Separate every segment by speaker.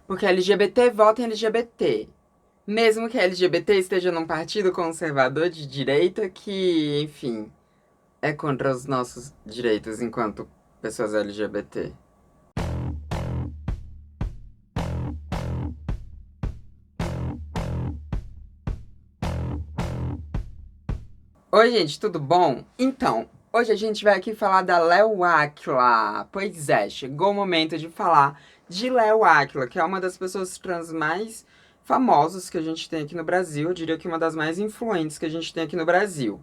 Speaker 1: Porque LGBT vota em LGBT. Mesmo que a LGBT esteja num partido conservador de direita que, enfim, é contra os nossos direitos enquanto pessoas LGBT. Oi, gente, tudo bom? Então, hoje a gente vai aqui falar da Léo Aquila. Pois é, chegou o momento de falar de Léo Aquila, que é uma das pessoas trans mais famosas que a gente tem aqui no Brasil. Eu diria que uma das mais influentes que a gente tem aqui no Brasil.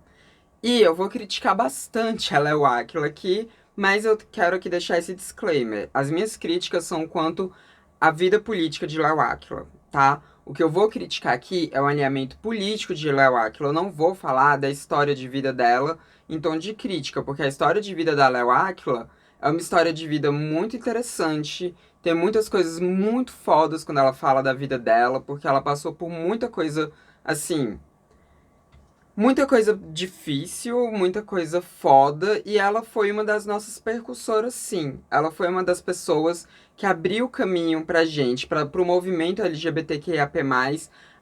Speaker 1: E eu vou criticar bastante a Léo Aquila aqui, mas eu quero aqui deixar esse disclaimer. As minhas críticas são quanto à vida política de Léo Aquila, tá? O que eu vou criticar aqui é o alinhamento político de Léo Aquila. Eu não vou falar da história de vida dela em tom de crítica, porque a história de vida da Léo Aquila é uma história de vida muito interessante. Tem muitas coisas muito fodas quando ela fala da vida dela, porque ela passou por muita coisa assim. Muita coisa difícil, muita coisa foda, e ela foi uma das nossas percussoras, sim. Ela foi uma das pessoas que abriu o caminho pra gente, para pro movimento LGBTQIAP+,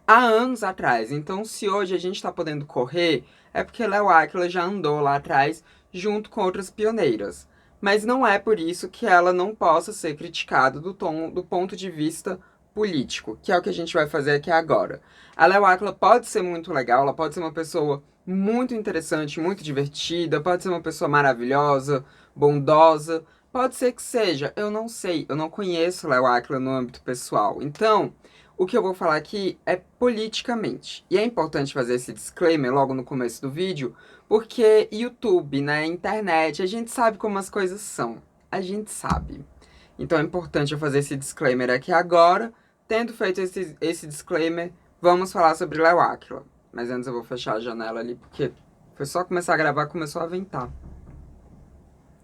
Speaker 1: há anos atrás. Então, se hoje a gente tá podendo correr, é porque Léo Aquila já andou lá atrás, junto com outras pioneiras. Mas não é por isso que ela não possa ser criticada do ponto de vista político, que é o que a gente vai fazer aqui agora. A Léo Aquila pode ser muito legal, ela pode ser uma pessoa muito interessante, muito divertida, pode ser uma pessoa maravilhosa, bondosa, pode ser que seja, eu não sei, eu não conheço Léo Aquila no âmbito pessoal. Então, o que eu vou falar aqui é politicamente. E é importante fazer esse disclaimer logo no começo do vídeo, porque YouTube, né, internet, a gente sabe como as coisas são. A gente sabe. Então é importante eu fazer esse disclaimer aqui agora. Tendo feito esse disclaimer, vamos falar sobre Léo Aquila. Mas antes eu vou fechar a janela ali, porque foi só começar a gravar, começou a ventar.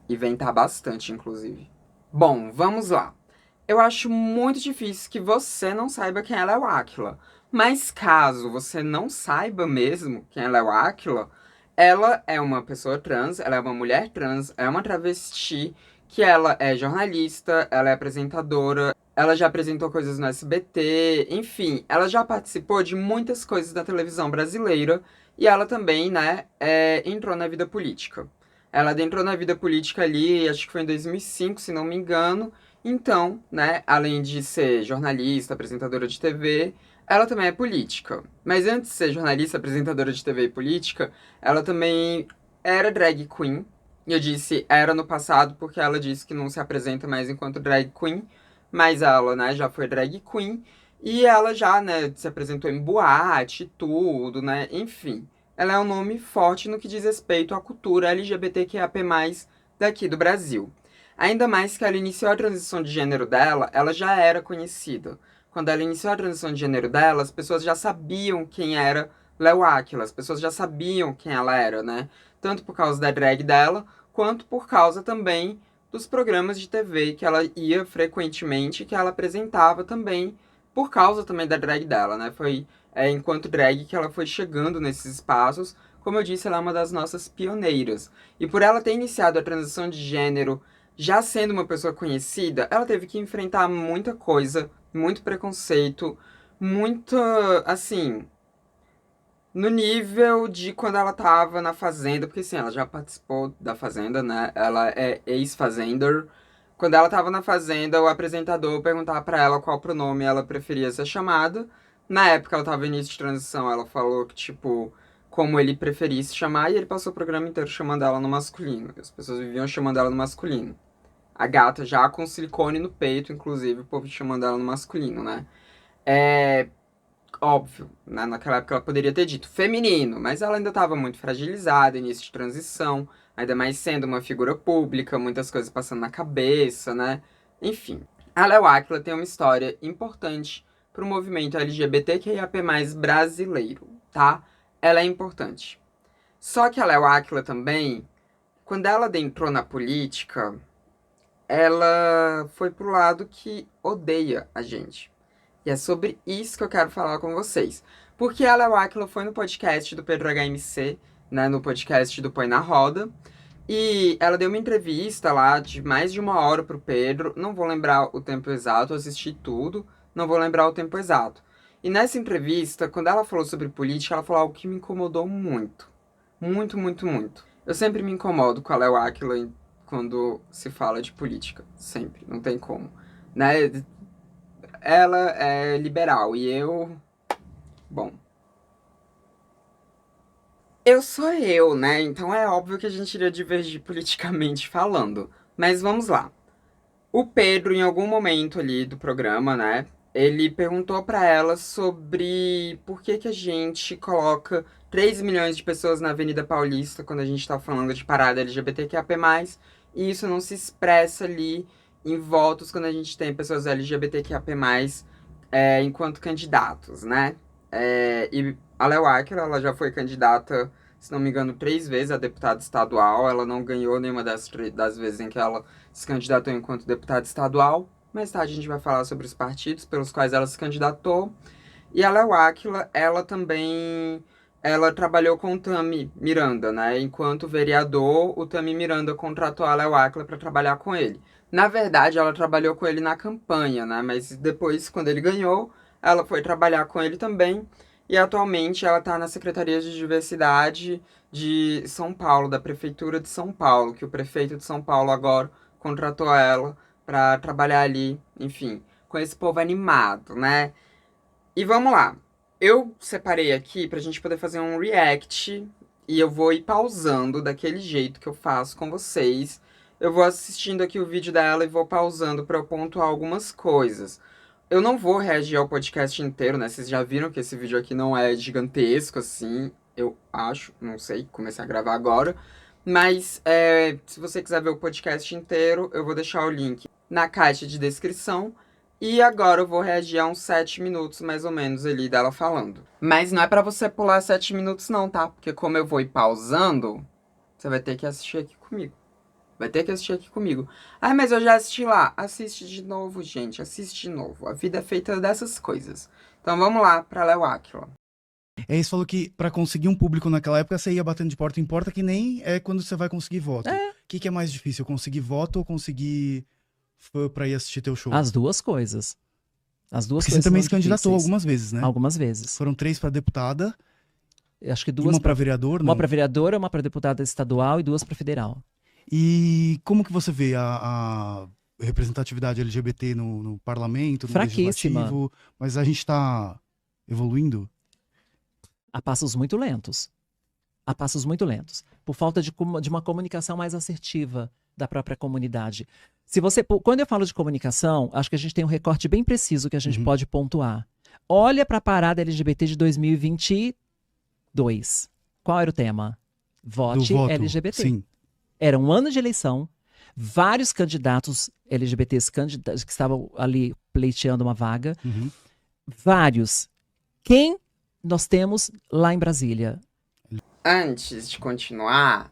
Speaker 1: E ventar bastante, inclusive. Bom, vamos lá. Eu acho muito difícil que você não saiba quem é Léo Aquila. Mas caso você não saiba mesmo quem é Léo Aquila, ela é uma pessoa trans, ela é uma mulher trans, é uma travesti, que ela é jornalista, ela é apresentadora, ela já apresentou coisas no SBT, enfim, ela já participou de muitas coisas da televisão brasileira e ela também, né, entrou na vida política. Ela entrou na vida política ali, acho que foi em 2005, se não me engano. Então, né, além de ser jornalista, apresentadora de TV, ela também é política. Mas antes de ser jornalista, apresentadora de TV e política, ela também era drag queen. E eu disse era no passado porque ela disse que não se apresenta mais enquanto drag queen, mas ela, né, já foi drag queen e ela já, né, se apresentou em boate, tudo, né, enfim. Ela é um nome forte no que diz respeito à cultura LGBTQIA+, daqui do Brasil. Ainda mais que ela iniciou a transição de gênero dela, ela já era conhecida. Quando ela iniciou a transição de gênero dela, as pessoas já sabiam quem era Léo Aquila, as pessoas já sabiam quem ela era, né? Tanto por causa da drag dela, quanto por causa também dos programas de TV que ela ia frequentemente, que ela apresentava também, por causa também da drag dela, né? Foi enquanto drag que ela foi chegando nesses espaços. Como eu disse, ela é uma das nossas pioneiras. E por ela ter iniciado a transição de gênero já sendo uma pessoa conhecida, ela teve que enfrentar muita coisa, muito preconceito, muita, assim, no nível de quando ela tava na Fazenda, porque assim, ela já participou da Fazenda, né? Ela é ex-Fazender. Quando ela tava na Fazenda, o apresentador perguntava pra ela qual pronome ela preferia ser chamada. Na época ela tava em início de transição, ela falou que, tipo, como ele preferia se chamar, e ele passou o programa inteiro chamando ela no masculino. As pessoas viviam chamando ela no masculino. A gata já com silicone no peito, inclusive, o povo chamando ela no masculino, né? É óbvio, né? Naquela época ela poderia ter dito feminino, mas ela ainda estava muito fragilizada, início de transição, ainda mais sendo uma figura pública, muitas coisas passando na cabeça, né? Enfim, a Léo Aquila tem uma história importante para o movimento LGBTQIAP+, brasileiro, tá? Ela é importante. Só que a Léo Aquila também, quando ela adentrou na política, ela foi pro lado que odeia a gente. E é sobre isso que eu quero falar com vocês. Porque a Léo Aquila foi no podcast do Pedro HMC, né, no podcast do Põe na Roda. E ela deu uma entrevista lá de mais de 1 hora pro Pedro. Não vou lembrar o tempo exato, eu assisti tudo, não vou lembrar o tempo exato. E nessa entrevista, quando ela falou sobre política, ela falou algo que me incomodou muito. Muito, muito, muito. Eu sempre me incomodo com a Léo Áquila quando se fala de política. Sempre, não tem como. Né? Ela é liberal e eu. Bom. Eu sou eu, né? Então é óbvio que a gente iria divergir politicamente falando. Mas vamos lá. O Pedro, em algum momento ali do programa, né? Ele perguntou pra ela sobre por que que a gente coloca 3 milhões de pessoas na Avenida Paulista quando a gente tá falando de parada LGBTQIA+, e isso não se expressa ali em votos quando a gente tem pessoas LGBTQIA+, enquanto candidatos, né? E a Léo Ackler, ela já foi candidata, se não me engano, 3 vezes a deputada estadual. Ela não ganhou nenhuma das vezes em que ela se candidatou enquanto deputada estadual. Mais tarde a gente vai falar sobre os partidos pelos quais ela se candidatou. E a Léo Ackler, ela também ela trabalhou com o Tami Miranda, né? Enquanto vereador, o Tami Miranda contratou a Léo Ackler para trabalhar com ele. Na verdade, ela trabalhou com ele na campanha, né? Mas depois, quando ele ganhou, ela foi trabalhar com ele também. E atualmente ela está na Secretaria de Diversidade de São Paulo, da Prefeitura de São Paulo, que o prefeito de São Paulo agora contratou ela para trabalhar ali, enfim, com esse povo animado, né? E vamos lá. Eu separei aqui pra gente poder fazer um react e eu vou ir pausando daquele jeito que eu faço com vocês. Eu vou assistindo aqui o vídeo dela e vou pausando pra eu pontuar algumas coisas. Eu não vou reagir ao podcast inteiro, né? Vocês já viram que esse vídeo aqui não é gigantesco, assim. Eu acho, não sei, comecei a gravar agora. Mas se você quiser ver o podcast inteiro, eu vou deixar o link na caixa de descrição. E agora eu vou reagir a uns 7 minutos, mais ou menos, ali dela falando. Mas não é pra você pular 7 minutos não, tá? Porque como eu vou ir pausando, você vai ter que assistir aqui comigo. Vai ter que assistir aqui comigo. Ah, mas eu já assisti lá. Assiste de novo, gente. Assiste de novo. A vida é feita dessas coisas. Então vamos lá pra Léo Áquila.
Speaker 2: Aí você falou que pra conseguir um público naquela época você ia batendo de porta em porta, que nem é quando você vai conseguir voto. O que é mais difícil? Conseguir voto ou conseguir fã pra ir assistir teu show?
Speaker 3: As duas coisas. As duas
Speaker 2: Porque
Speaker 3: coisas
Speaker 2: você também
Speaker 3: são
Speaker 2: se candidatou
Speaker 3: difíceis.
Speaker 2: algumas vezes, né?
Speaker 3: Algumas vezes.
Speaker 2: Foram 3 pra deputada,
Speaker 3: Eu acho que
Speaker 2: e
Speaker 3: 2
Speaker 2: uma pra vereador,
Speaker 3: Uma
Speaker 2: não?
Speaker 3: pra vereadora, uma pra deputada estadual e 2 pra federal.
Speaker 2: E como que você vê a representatividade LGBT no parlamento, no
Speaker 3: Fraquíssima.
Speaker 2: legislativo? Mas a gente tá evoluindo?
Speaker 3: A passos muito lentos. A passos muito lentos. Por falta de uma comunicação mais assertiva da própria comunidade. Quando eu falo de comunicação, acho que a gente tem um recorte bem preciso que a gente pode pontuar. Olha para a parada LGBT de 2022. Qual era o tema? Vote
Speaker 2: Do voto,
Speaker 3: LGBT.
Speaker 2: sim.
Speaker 3: Era um ano de eleição, vários candidatos LGBTs que estavam ali pleiteando uma vaga. Vários. Quem nós temos lá em Brasília?
Speaker 1: Antes de continuar,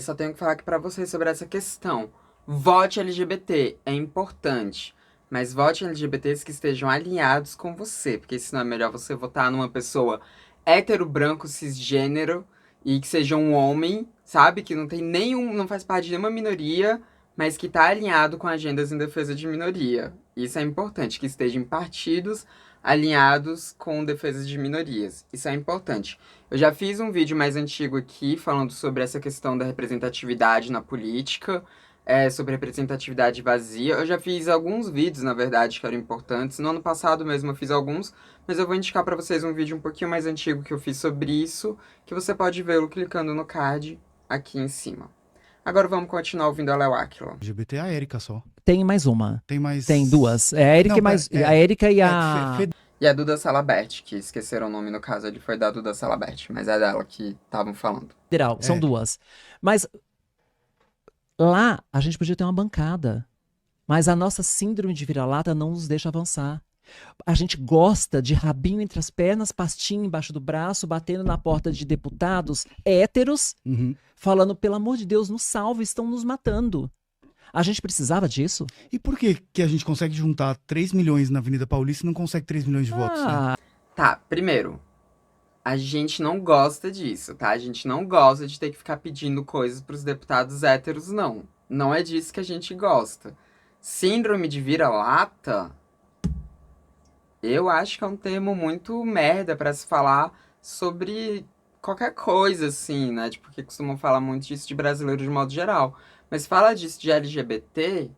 Speaker 1: só tenho que falar aqui pra vocês sobre essa questão. Vote LGBT é importante, mas vote LGBTs que estejam alinhados com você, porque senão é melhor você votar numa pessoa hétero, branco, cisgênero e que seja um homem, sabe? Que não tem não faz parte de nenhuma minoria, mas que tá alinhado com agendas em defesa de minoria. Isso é importante, que estejam em partidos alinhados com defesas de minorias. Isso é importante. Eu já fiz um vídeo mais antigo aqui falando sobre essa questão da representatividade na política, sobre representatividade vazia. Eu já fiz alguns vídeos, na verdade, que eram importantes. No ano passado mesmo eu fiz alguns, mas eu vou indicar pra vocês um vídeo um pouquinho mais antigo que eu fiz sobre isso, que você pode vê-lo clicando no card aqui em cima. Agora vamos continuar ouvindo a Léo Áquila.
Speaker 2: LGBT é a Érica só.
Speaker 3: Tem mais uma.
Speaker 2: Tem mais...
Speaker 3: Tem 2. É a Érica
Speaker 2: Não,
Speaker 3: e mais. A Érica e a.
Speaker 1: E a Duda Salabert, que esqueceram o nome no caso, ele foi da Duda Salabert, mas é dela que estavam falando.
Speaker 3: Federal. São 2. Mas lá a gente podia ter uma bancada. Mas a nossa síndrome de vira-lata não nos deixa avançar. A gente gosta de rabinho entre as pernas, pastinha embaixo do braço, batendo na porta de deputados héteros, falando, pelo amor de Deus, nos salve, estão nos matando. A gente precisava disso?
Speaker 2: E por que que a gente consegue juntar 3 milhões na Avenida Paulista e não consegue 3 milhões de votos, né?
Speaker 1: Tá, primeiro, A gente não gosta disso, tá? A gente não gosta de ter que ficar pedindo coisas pros deputados héteros, não. Não é disso que a gente gosta. Síndrome de vira-lata, eu acho que é um termo muito merda pra se falar sobre qualquer coisa, assim, né? Tipo, porque costumam falar muito disso de brasileiro de modo geral. Mas fala disso de LGBT,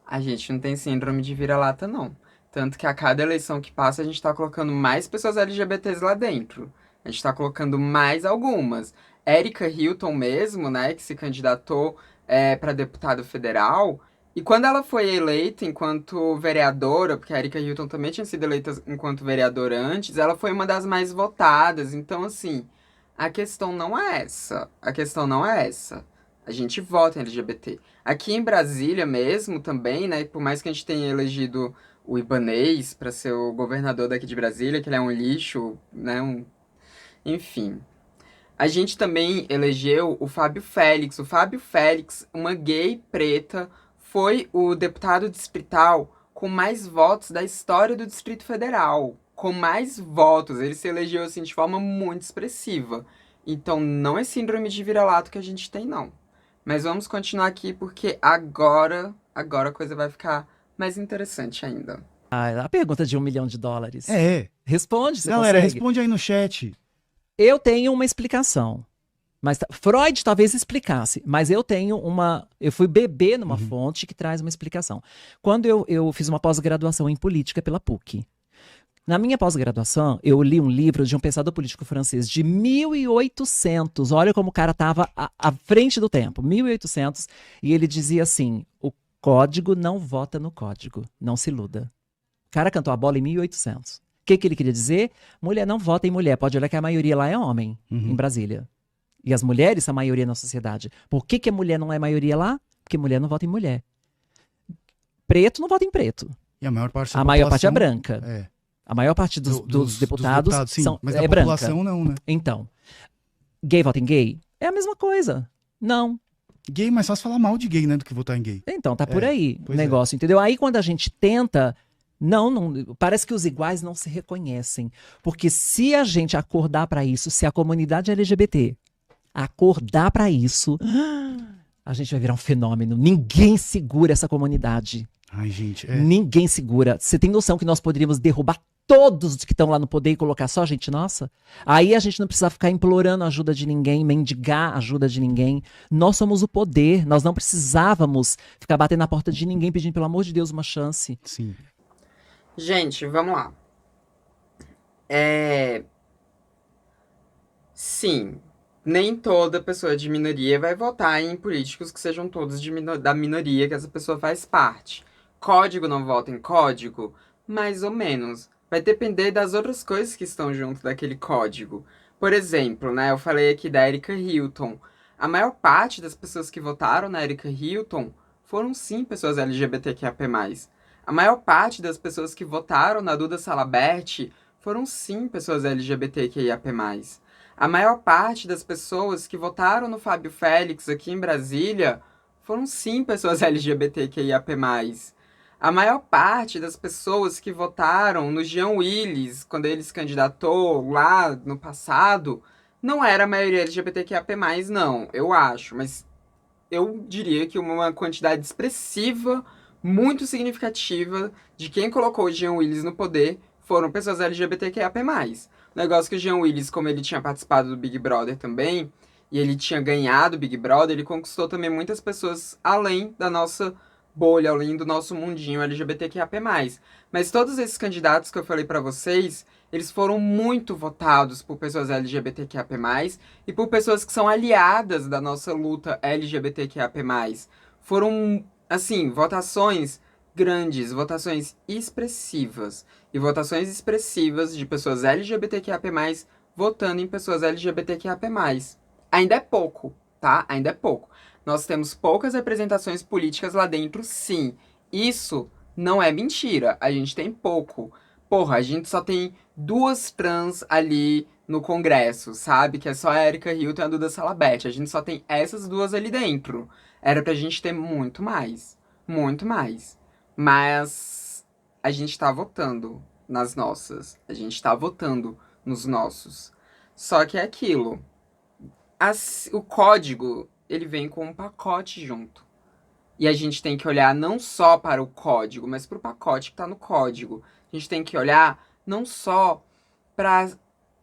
Speaker 1: a gente não tem síndrome de vira-lata, não. Tanto que a cada eleição que passa, a gente tá colocando mais pessoas LGBTs lá dentro. A gente tá colocando mais algumas. Erika Hilton mesmo, né, que se candidatou para deputada federal. E quando ela foi eleita enquanto vereadora, porque a Erika Hilton também tinha sido eleita enquanto vereadora antes, ela foi uma das mais votadas. Então, assim, a questão não é essa. A questão não é essa. A gente vota em LGBT. Aqui em Brasília mesmo também, né? Por mais que a gente tenha elegido o Ibanez para ser o governador daqui de Brasília, que ele é um lixo, né? Enfim. A gente também elegeu o Fábio Félix. O Fábio Félix, uma gay preta, foi o deputado distrital com mais votos da história do Distrito Federal. Com mais votos. Ele se elegeu assim de forma muito expressiva. Então não é síndrome de vira-lata que a gente tem, não. Mas vamos continuar aqui porque agora a coisa vai ficar mais interessante ainda.
Speaker 3: A pergunta de US$ 1 milhão.
Speaker 2: É.
Speaker 3: Responde, você
Speaker 2: Galera,
Speaker 3: consegue?
Speaker 2: responde aí no chat.
Speaker 3: Eu tenho uma explicação. Mas Freud talvez explicasse, mas eu tenho uma. Eu fui beber numa fonte que traz uma explicação. Quando eu fiz uma pós-graduação em política pela PUC. Na minha pós-graduação, eu li um livro de um pensador político francês de 1800. Olha como o cara estava à frente do tempo. 1800. E ele dizia assim: o código não vota no código. Não se iluda. O cara cantou a bola em 1800. O que ele queria dizer? Mulher não vota em mulher. Pode olhar que a maioria lá é homem, em Brasília. E as mulheres são a maioria na sociedade. Por que a mulher não é maioria lá? Porque mulher não vota em mulher. Preto não vota em preto.
Speaker 2: E a maior parte
Speaker 3: A maior parte é branca.
Speaker 2: É.
Speaker 3: A maior parte dos deputados
Speaker 2: sim,
Speaker 3: são,
Speaker 2: mas
Speaker 3: é
Speaker 2: da
Speaker 3: branca.
Speaker 2: população não, né?
Speaker 3: Então, gay vota em gay? É a mesma coisa. Não.
Speaker 2: Gay, mais fácil falar mal de gay, né, do que votar em gay.
Speaker 3: Então, tá por aí o
Speaker 2: pois
Speaker 3: negócio, entendeu? Aí quando a gente tenta... Não, parece que os iguais não se reconhecem. Porque se a gente acordar pra isso, se a comunidade LGBT acordar pra isso, a gente vai virar um fenômeno. Ninguém segura essa comunidade.
Speaker 2: Ai, gente,
Speaker 3: Ninguém segura. Você tem noção que nós poderíamos derrubar todos que estão lá no poder e colocar só gente nossa? Aí a gente não precisa ficar implorando ajuda de ninguém, mendigar ajuda de ninguém. Nós somos o poder, nós não precisávamos ficar batendo na porta de ninguém pedindo, pelo amor de Deus, uma chance.
Speaker 2: Sim.
Speaker 1: Gente, vamos lá. Sim, nem toda pessoa de minoria vai votar em políticos que sejam todos da minoria que essa pessoa faz parte. Código não vota em código? Mais ou menos. Vai depender das outras coisas que estão junto daquele código. Por exemplo, né, eu falei aqui da Erika Hilton. A maior parte das pessoas que votaram na Erika Hilton foram sim pessoas LGBTQIAP+. A maior parte das pessoas que votaram na Duda Salabert foram sim pessoas LGBTQIAP+. A maior parte das pessoas que votaram no Fábio Félix aqui em Brasília foram sim pessoas LGBTQIAP+. A maior parte das pessoas que votaram no Jean Willis, quando ele se candidatou lá no passado, não era a maioria LGBTQIAP+, não, eu acho. Mas eu diria que uma quantidade expressiva, muito significativa, de quem colocou o Jean Willis no poder foram pessoas LGBTQIAP+. O negócio que o Jean Willis, como ele tinha participado do Big Brother também, e ele tinha ganhado o Big Brother, ele conquistou também muitas pessoas além da nossa bolha, além do nosso mundinho LGBTQIAP+. Mas todos esses candidatos que eu falei pra vocês, eles foram muito votados por pessoas LGBTQIAP+, e por pessoas que são aliadas da nossa luta LGBTQIAP+. Foram, assim, votações grandes, votações expressivas. E votações expressivas de pessoas LGBTQIAP+, votando em pessoas LGBTQIAP+. Ainda é pouco, tá? Ainda é pouco. Nós temos poucas representações políticas lá dentro, sim. Isso não é mentira. A gente tem pouco. Porra, a gente só tem 2 trans ali no Congresso, sabe? Que é só a Erika Hilton e a Duda Salabert. A gente só tem essas 2 ali dentro. Era pra gente ter muito mais. Muito mais. Mas a gente tá votando nas nossas. A gente tá votando nos nossos. Só que é aquilo. O código, ele vem com um pacote junto. E a gente tem que olhar não só para o código, mas para o pacote que está no código. A gente tem que olhar não só para a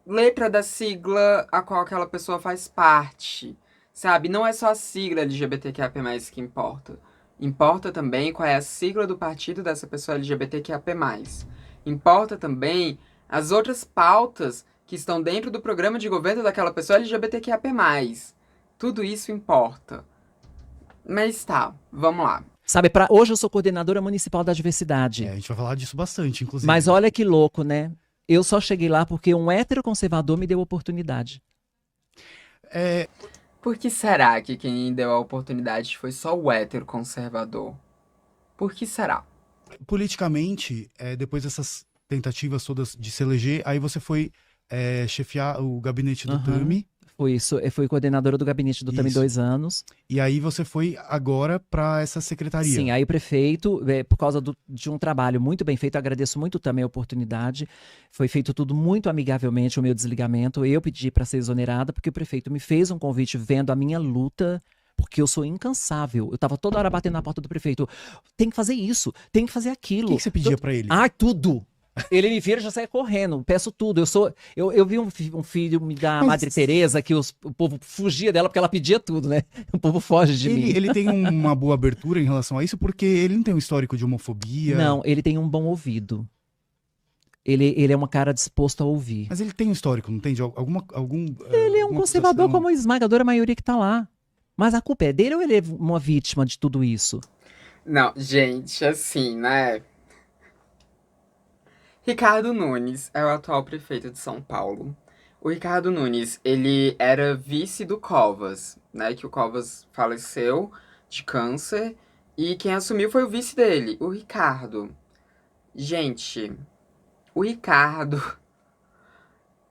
Speaker 1: letra da sigla a qual aquela pessoa faz parte, sabe? Não é só a sigla LGBTQIA+, que importa. Importa também qual é a sigla do partido dessa pessoa LGBTQIA+. Importa também as outras pautas que estão dentro do programa de governo daquela pessoa LGBTQIA+. Tudo isso importa. Mas tá, vamos lá.
Speaker 3: Sabe, hoje eu sou coordenadora municipal da diversidade.
Speaker 2: A gente vai falar disso bastante, inclusive.
Speaker 3: Mas olha que louco, né? Eu só cheguei lá porque um hétero conservador me deu oportunidade.
Speaker 1: Por que será que quem deu a oportunidade foi só o hétero conservador? Por que será?
Speaker 2: Politicamente, depois dessas tentativas todas de se eleger, aí você foi chefiar o gabinete do Tami.
Speaker 3: Fui coordenadora do gabinete do Tami 2 anos.
Speaker 2: E aí você foi agora para essa secretaria.
Speaker 3: Sim, aí o prefeito, por causa de um trabalho muito bem feito, agradeço muito também a oportunidade. Foi feito tudo muito amigavelmente, o meu desligamento. Eu pedi para ser exonerada, porque o prefeito me fez um convite vendo a minha luta, porque eu sou incansável. Eu tava toda hora batendo na porta do prefeito. Tem que fazer isso, tem que fazer aquilo.
Speaker 2: O que você pedia para ele?
Speaker 3: Tudo! Ele me vira e já sai correndo, peço tudo. Eu vi um filme da Madre Teresa que o povo fugia dela porque ela pedia tudo, né? O povo foge de mim.
Speaker 2: Ele tem uma boa abertura em relação a isso, porque ele não tem um histórico de homofobia.
Speaker 3: Não, ele tem um bom ouvido. Ele é uma cara disposto a ouvir.
Speaker 2: Mas ele tem um histórico, não tem? De algum
Speaker 3: ele é um conservador como a esmagadora maioria que tá lá. Mas a culpa é dele ou ele é uma vítima de tudo isso?
Speaker 1: Não, gente, assim, né? Ricardo Nunes é o atual prefeito de São Paulo. O Ricardo Nunes, ele era vice do Covas, né? Que o Covas faleceu de câncer e quem assumiu foi o vice dele, o Ricardo. Gente, o Ricardo,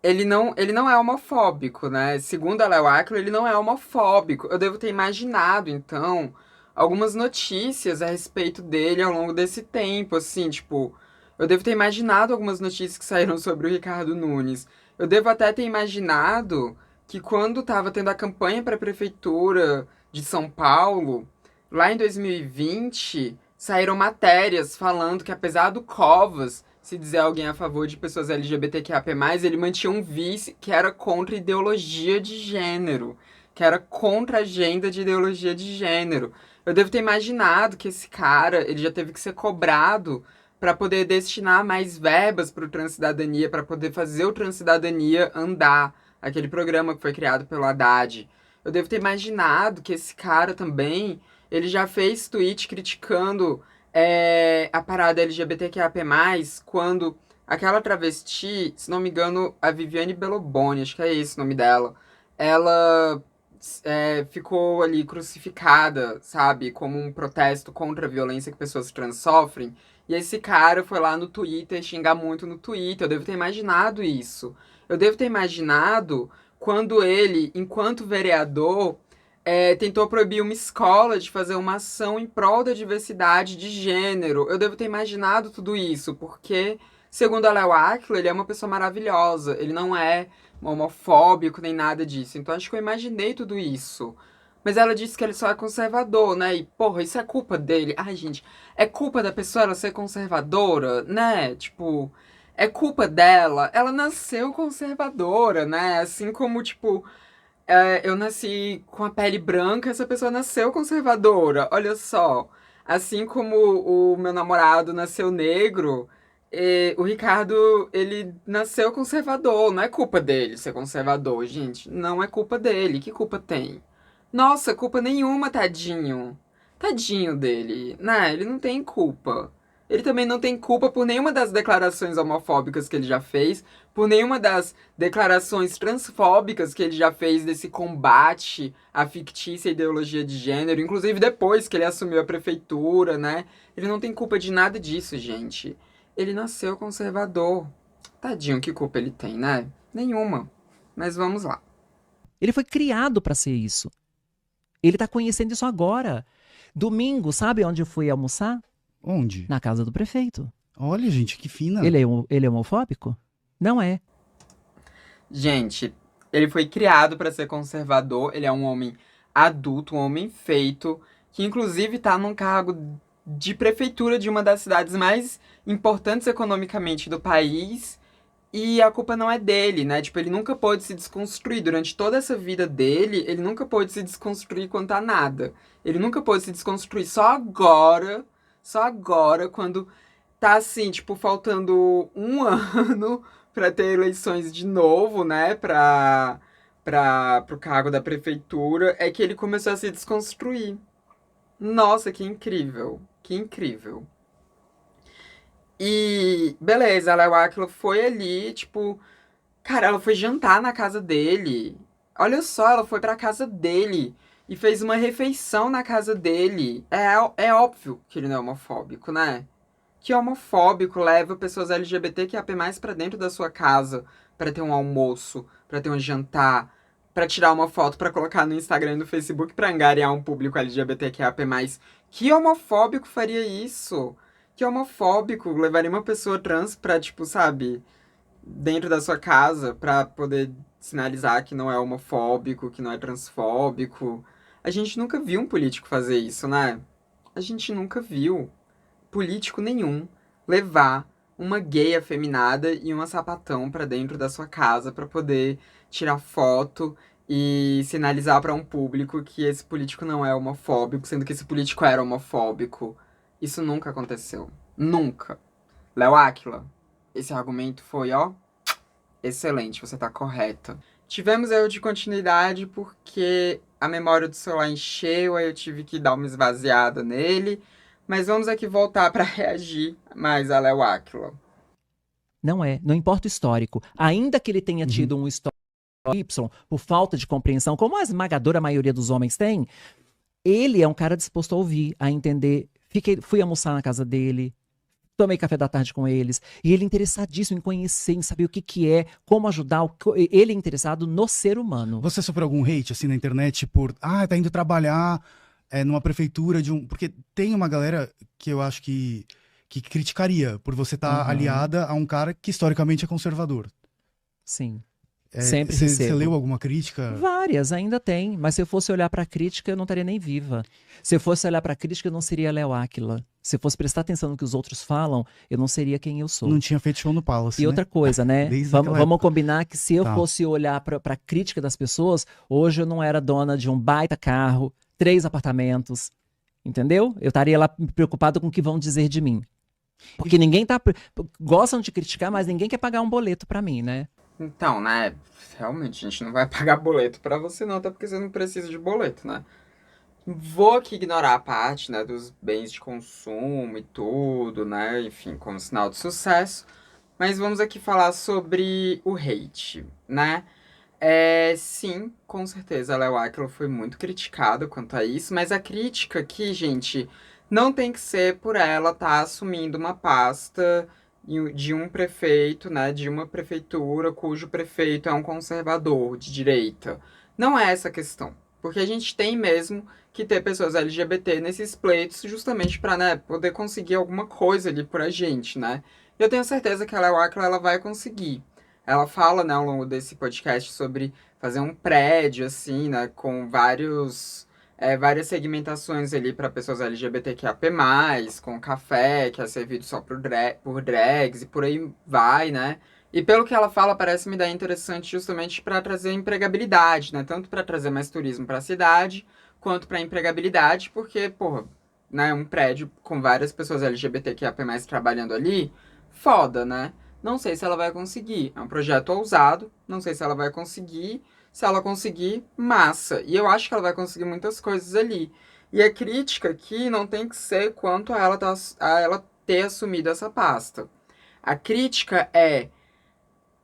Speaker 1: ele não é homofóbico, né? Segundo a Léo Áquila, ele não é homofóbico. Eu devo ter imaginado, então, algumas notícias a respeito dele ao longo desse tempo, assim, tipo... Eu devo ter imaginado algumas notícias que saíram sobre o Ricardo Nunes. Eu devo até ter imaginado que quando estava tendo a campanha para a prefeitura de São Paulo, lá em 2020, saíram matérias falando que apesar do Covas se dizer alguém a favor de pessoas LGBTQIA+, ele mantinha um vice que era contra ideologia de gênero, que era contra a agenda de ideologia de gênero. Eu devo ter imaginado que esse cara, ele já teve que ser cobrado para poder destinar mais verbas para o Transcidadania, para poder fazer o Transcidadania andar, aquele programa que foi criado pelo Haddad. Eu devo ter imaginado que esse cara também, ele já fez tweet criticando a parada LGBTQIA+, quando aquela travesti, se não me engano, a Viviane Beloboni, acho que é esse o nome dela, ela ficou ali crucificada, sabe, como um protesto contra a violência que pessoas trans sofrem. E esse cara foi lá no Twitter xingar muito no Twitter. Eu devo ter imaginado isso. Eu devo ter imaginado quando ele, enquanto vereador, tentou proibir uma escola de fazer uma ação em prol da diversidade de gênero. Eu devo ter imaginado tudo isso, porque, segundo a Léo Áquila, ele é uma pessoa maravilhosa. Ele não é homofóbico nem nada disso. Então acho que eu imaginei tudo isso. Mas ela disse que ele só é conservador, né? E, porra, isso é culpa dele. Ai, gente, é culpa da pessoa ela ser conservadora, né? Tipo, é culpa dela. Ela nasceu conservadora, né? Assim como, tipo, eu nasci com a pele branca, essa pessoa nasceu conservadora. Olha só. Assim como o meu namorado nasceu negro, o Ricardo, ele nasceu conservador. Não é culpa dele ser conservador, gente. Não é culpa dele. Que culpa tem? Nossa, culpa nenhuma, tadinho. Tadinho dele, né? Ele não tem culpa. Ele também não tem culpa por nenhuma das declarações homofóbicas que ele já fez, por nenhuma das declarações transfóbicas que ele já fez desse combate à fictícia ideologia de gênero, inclusive depois que ele assumiu a prefeitura, né? Ele não tem culpa de nada disso, gente. Ele nasceu conservador. Tadinho, que culpa ele tem, né? Nenhuma. Mas vamos lá.
Speaker 3: Ele foi criado para ser isso. Ele tá conhecendo isso agora. Domingo, sabe onde eu fui almoçar?
Speaker 2: Onde?
Speaker 3: Na casa do prefeito.
Speaker 2: Olha, gente, que fina.
Speaker 3: Ele é homofóbico? Não é.
Speaker 1: Gente, ele foi criado pra ser conservador, ele é um homem adulto, um homem feito, que inclusive tá num cargo de prefeitura de uma das cidades mais importantes economicamente do país. E a culpa não é dele, né? Tipo, ele nunca pôde se desconstruir. Durante toda essa vida dele, ele nunca pôde se desconstruir quanto a nada. Ele nunca pôde se desconstruir. Só agora, quando tá assim, tipo, faltando um ano pra ter eleições de novo, né? Pro cargo da prefeitura, é que ele começou a se desconstruir. Nossa, que incrível. Que incrível. E beleza, a Léo Aquila foi ali, tipo, cara, ela foi jantar na casa dele. Olha só, ela foi pra casa dele e fez uma refeição na casa dele. É óbvio que ele não é homofóbico, né? Que homofóbico leva pessoas LGBTQIA+ pra dentro da sua casa pra ter um almoço, pra ter um jantar, pra tirar uma foto pra colocar no Instagram e no Facebook pra angariar um público LGBTQIA+. Que homofóbico faria isso? Que homofóbico levaria uma pessoa trans pra, tipo, sabe, dentro da sua casa pra poder sinalizar que não é homofóbico, que não é transfóbico. A gente nunca viu um político fazer isso, né? A gente nunca viu político nenhum levar uma gay afeminada e uma sapatão pra dentro da sua casa pra poder tirar foto e sinalizar pra um público que esse político não é homofóbico, sendo que esse político era homofóbico. Isso nunca aconteceu. Nunca. Léo Áquila, esse argumento foi, ó, excelente, você tá correta. Tivemos erro de continuidade porque a memória do celular encheu, aí eu tive que dar uma esvaziada nele. Mas vamos aqui voltar para reagir mais a Léo Áquila.
Speaker 3: Não é, não importa o histórico. Ainda que ele tenha tido um histórico Y por falta de compreensão, como a esmagadora maioria dos homens tem, ele é um cara disposto a ouvir, a entender. Fui almoçar na casa dele, tomei café da tarde com eles, e ele é interessadíssimo em conhecer, em saber o que que é, como ajudar. Ele é interessado no ser humano.
Speaker 2: Você sofreu algum hate, assim, na internet por... Ah, tá indo trabalhar numa prefeitura de um... Porque tem uma galera que eu acho que criticaria por você estar
Speaker 3: Uhum.
Speaker 2: aliada a um cara que historicamente é conservador.
Speaker 3: Sim. Sempre
Speaker 2: Você
Speaker 3: recebo.
Speaker 2: leu alguma crítica?
Speaker 3: Várias, ainda tem. Mas se eu fosse olhar pra crítica, eu não estaria nem viva. Se eu fosse olhar pra crítica, eu não seria Léo Áquila. Se eu fosse prestar atenção no que os outros falam, eu não seria quem eu sou.
Speaker 2: Não tinha feito show no Palace,
Speaker 3: E
Speaker 2: né?
Speaker 3: outra coisa, né?
Speaker 2: Desde
Speaker 3: Vamos,
Speaker 2: aquela
Speaker 3: vamos combinar que se eu
Speaker 2: Tá.
Speaker 3: fosse olhar pra crítica das pessoas, hoje eu não era dona de um baita carro, 3 apartamentos, entendeu? Eu estaria lá preocupado com o que vão dizer de mim. Porque ninguém tá... Gostam de criticar, mas ninguém quer pagar um boleto pra mim, né?
Speaker 1: Então, né? Realmente, a gente não vai pagar boleto pra você não, até porque você não precisa de boleto, né? Vou aqui ignorar a parte, né, dos bens de consumo e tudo, né? Enfim, como sinal de sucesso. Mas vamos aqui falar sobre o hate, né? Sim, com certeza, a Léo Áquila foi muito criticada quanto a isso, mas a crítica aqui, gente, não tem que ser por ela estar assumindo uma pasta de um prefeito, né, de uma prefeitura cujo prefeito é um conservador de direita. Não é essa a questão, porque a gente tem mesmo que ter pessoas LGBT nesses pleitos justamente para, né, poder conseguir alguma coisa ali pra gente, né? Eu tenho certeza que a Léo Áquila ela vai conseguir. Ela fala, né, ao longo desse podcast sobre fazer um prédio, assim, né, com várias segmentações ali para pessoas LGBTQIA+, com café, que é servido só por drags e por aí vai, né? E pelo que ela fala, parece me dar interessante justamente para trazer empregabilidade, né? Tanto para trazer mais turismo para a cidade, quanto para empregabilidade, porque, porra, né, um prédio com várias pessoas LGBTQIA+ trabalhando ali, foda, né? Não sei se ela vai conseguir. É um projeto ousado. Não sei se ela vai conseguir. Se ela conseguir, massa. E eu acho que ela vai conseguir muitas coisas ali. E a crítica aqui não tem que ser quanto a ela ter assumido essa pasta. A crítica é: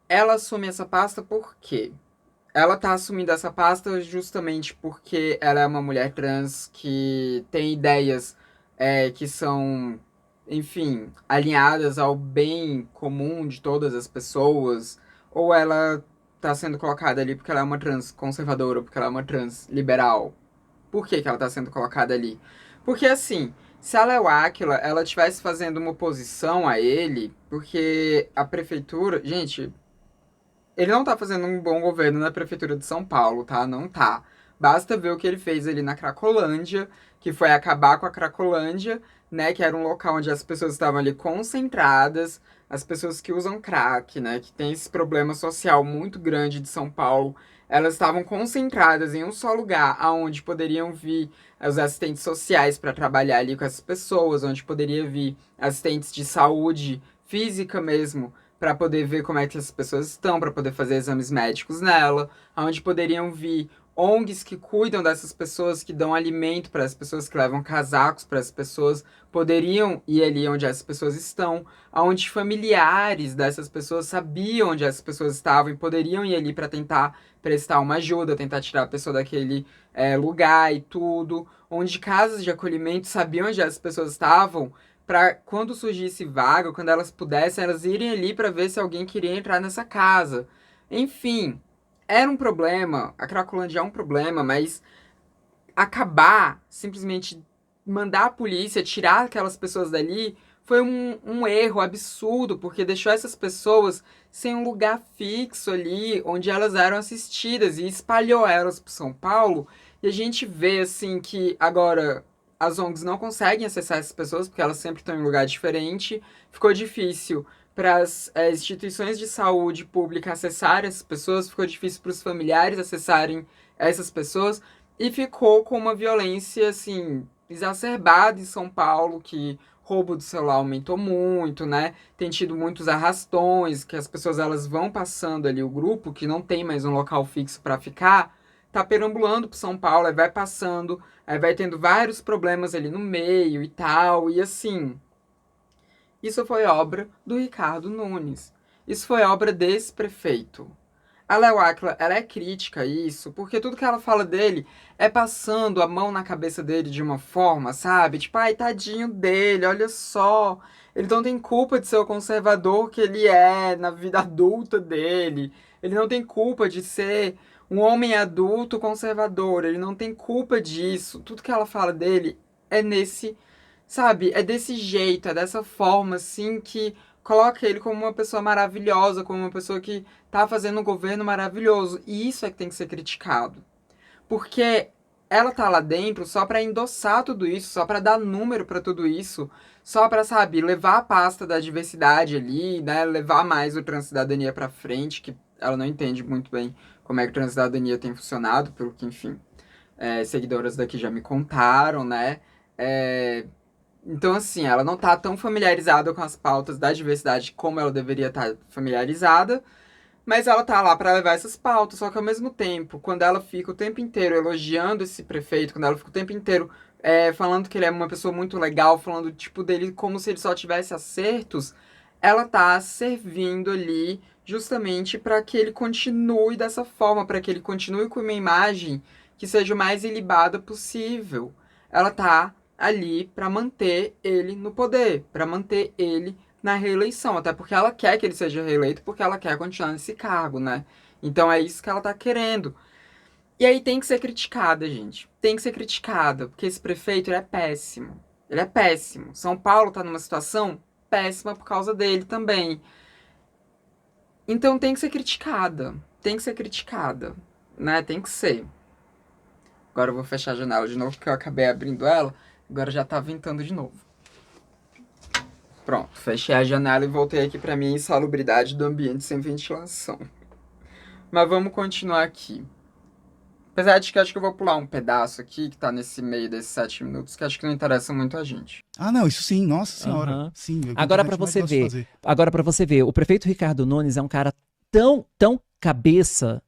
Speaker 1: ela assume essa pasta por quê? Ela tá assumindo essa pasta justamente porque ela é uma mulher trans que tem ideias que são, enfim, alinhadas ao bem comum de todas as pessoas, ou ela tá sendo colocada ali porque ela é uma trans conservadora, ou porque ela é uma trans liberal. Por que que ela tá sendo colocada ali? Porque assim, se a Léo Áquila, ela estivesse fazendo uma oposição a ele, porque a prefeitura, gente, ele não tá fazendo um bom governo na prefeitura de São Paulo, tá? Não tá. Basta ver o que ele fez ali na Cracolândia, que foi acabar com a Cracolândia, né? Que era um local onde as pessoas estavam ali concentradas, as pessoas que usam crack, né? Que tem esse problema social muito grande de São Paulo. Elas estavam concentradas em um só lugar, aonde poderiam vir os assistentes sociais para trabalhar ali com essas pessoas, onde poderia vir assistentes de saúde física mesmo, para poder ver como é que as pessoas estão, para poder fazer exames médicos nela, onde poderiam vir ONGs que cuidam dessas pessoas, que dão alimento para as pessoas, que levam casacos para as pessoas, poderiam ir ali onde essas pessoas estão, onde familiares dessas pessoas sabiam onde essas pessoas estavam e poderiam ir ali para tentar prestar uma ajuda, tentar tirar a pessoa daquele lugar e tudo, onde casas de acolhimento sabiam onde as pessoas estavam, para quando surgisse vaga, quando elas pudessem, elas irem ali para ver se alguém queria entrar nessa casa. Enfim, era um problema, a Cracolândia é um problema, mas acabar, simplesmente mandar a polícia tirar aquelas pessoas dali, foi um erro absurdo, porque deixou essas pessoas sem um lugar fixo ali, onde elas eram assistidas, e espalhou elas para São Paulo, e a gente vê, assim, que agora as ONGs não conseguem acessar essas pessoas, porque elas sempre estão em um lugar diferente, ficou difícil para as instituições de saúde pública acessarem essas pessoas, ficou difícil para os familiares acessarem essas pessoas, e ficou com uma violência, assim, exacerbada em São Paulo, que roubo de celular aumentou muito, né? Tem tido muitos arrastões, que as pessoas elas vão passando ali, o grupo, que não tem mais um local fixo para ficar, tá perambulando por São Paulo, aí vai passando, aí vai tendo vários problemas ali no meio e tal, e assim, isso foi obra do Ricardo Nunes. Isso foi obra desse prefeito. A Léo Áquila, ela é crítica a isso, porque tudo que ela fala dele é passando a mão na cabeça dele de uma forma, sabe? Tipo, ai, tadinho dele, olha só. Ele não tem culpa de ser o conservador que ele é na vida adulta dele. Ele não tem culpa de ser um homem adulto conservador. Ele não tem culpa disso. Tudo que ela fala dele é nesse, sabe? É desse jeito, é dessa forma, assim, que coloca ele como uma pessoa maravilhosa, como uma pessoa que tá fazendo um governo maravilhoso. E isso é que tem que ser criticado. Porque ela tá lá dentro só pra endossar tudo isso, só pra dar número pra tudo isso, só pra, sabe, levar a pasta da diversidade ali, né, levar mais o Transcidadania pra frente, que ela não entende muito bem como é que o Transcidadania tem funcionado, pelo que, enfim, seguidoras daqui já me contaram, né. Então, assim, ela não tá tão familiarizada com as pautas da diversidade como ela deveria estar familiarizada, mas ela tá lá para levar essas pautas, só que ao mesmo tempo, quando ela fica o tempo inteiro elogiando esse prefeito, quando ela fica o tempo inteiro falando que ele é uma pessoa muito legal, falando tipo dele como se ele só tivesse acertos, ela tá servindo ali justamente para que ele continue dessa forma, para que ele continue com uma imagem que seja o mais ilibada possível. Ela tá ali para manter ele no poder, para manter ele na reeleição, até porque ela quer que ele seja reeleito, porque ela quer continuar nesse cargo, né? Então é isso que ela tá querendo. E aí tem que ser criticada, gente. Tem que ser criticada, porque esse prefeito ele é péssimo. Ele é péssimo. São Paulo tá numa situação péssima por causa dele também. Então tem que ser criticada. Tem que ser criticada, né? Tem que ser. Agora eu vou fechar a janela de novo, porque eu acabei abrindo ela. Agora já tá ventando de novo. Pronto, fechei a janela e voltei aqui pra minha insalubridade do ambiente sem ventilação. Mas vamos continuar aqui. Apesar de que acho que eu vou pular um pedaço aqui, que tá nesse meio desses 7 minutos, que acho que não interessa muito a gente.
Speaker 2: Ah, não, isso sim, nossa senhora.
Speaker 3: Aham.
Speaker 2: Sim, é o que a
Speaker 3: Agora
Speaker 2: internet
Speaker 3: pra
Speaker 2: mais
Speaker 3: você
Speaker 2: gosta de
Speaker 3: ver.
Speaker 2: fazer.
Speaker 3: Agora pra você ver, o prefeito Ricardo Nunes é um cara tão cabeça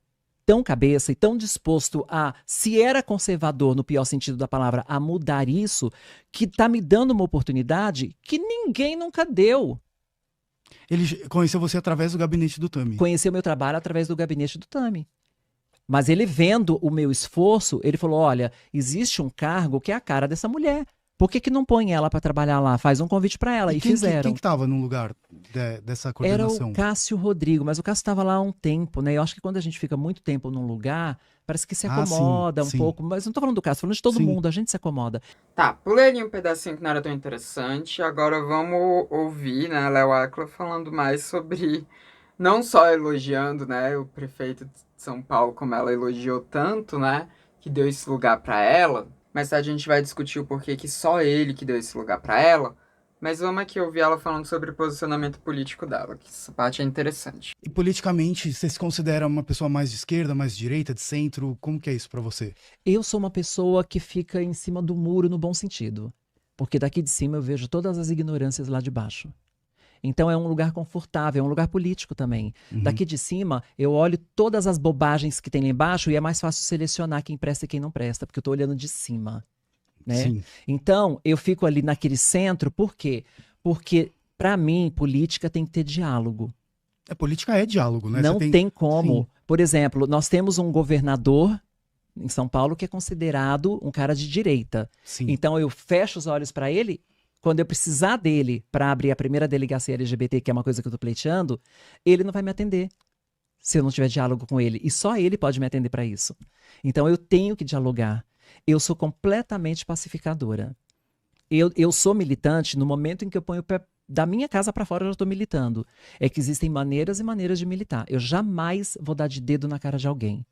Speaker 3: e tão disposto a, se era conservador no pior sentido da palavra, a mudar isso, que tá me dando uma oportunidade que ninguém nunca deu.
Speaker 2: Ele conheceu você através do gabinete do Tami.
Speaker 3: Conheceu meu trabalho através do gabinete do Tami. Mas ele vendo o meu esforço, ele falou, olha, existe um cargo que é a cara dessa mulher. Por que não põe ela pra trabalhar lá? Faz um convite pra ela. E fizeram.
Speaker 2: Quem que tava no lugar dessa
Speaker 3: Era
Speaker 2: coordenação?
Speaker 3: o Cássio Rodrigo, mas o Cássio estava lá há um tempo, né? Eu acho que quando a gente fica muito tempo num lugar, parece que se
Speaker 2: Ah, sim,
Speaker 3: acomoda um
Speaker 2: sim.
Speaker 3: pouco. Mas não tô falando do Cássio, tô falando de todo
Speaker 2: Sim.
Speaker 3: mundo, a gente se acomoda.
Speaker 1: Tá, pulei ali um pedacinho que não era tão interessante. Agora vamos ouvir, né, a Léo Áquila falando mais sobre não só elogiando, né, o prefeito de São Paulo, como ela elogiou tanto, né, que deu esse lugar pra ela. Mais tarde a gente vai discutir o porquê que só ele que deu esse lugar pra ela. Mas vamos aqui ouvir ela falando sobre o posicionamento político dela, que essa parte é interessante.
Speaker 2: E politicamente, você se considera uma pessoa mais de esquerda, mais de direita, de centro? Como que é isso pra você?
Speaker 3: Eu sou uma pessoa que fica em cima do muro no bom sentido. Porque daqui de cima eu vejo todas as ignorâncias lá de baixo. Então é um lugar confortável, é um lugar político também.
Speaker 2: Uhum.
Speaker 3: Daqui de cima, eu olho todas as bobagens que tem lá embaixo e é mais fácil selecionar quem presta e quem não presta, porque eu tô olhando de cima, né?
Speaker 2: Sim.
Speaker 3: Então, eu fico ali naquele centro, por quê? Porque, para mim, política tem que ter diálogo.
Speaker 2: A política é diálogo, né?
Speaker 3: Não
Speaker 2: Você
Speaker 3: tem como.
Speaker 2: Sim.
Speaker 3: Por exemplo, nós temos um governador em São Paulo que é considerado um cara de direita.
Speaker 2: Sim.
Speaker 3: Então, eu fecho os olhos para ele. Quando eu precisar dele para abrir a primeira delegacia LGBT, que é uma coisa que eu tô pleiteando, ele não vai me atender se eu não tiver diálogo com ele. E só ele pode me atender para isso. Então eu tenho que dialogar. Eu sou completamente pacificadora. Eu sou militante no momento em que eu ponho o pé da minha casa para fora, eu já estou militando. É que existem maneiras e maneiras de militar. Eu jamais vou dar de dedo na cara de alguém.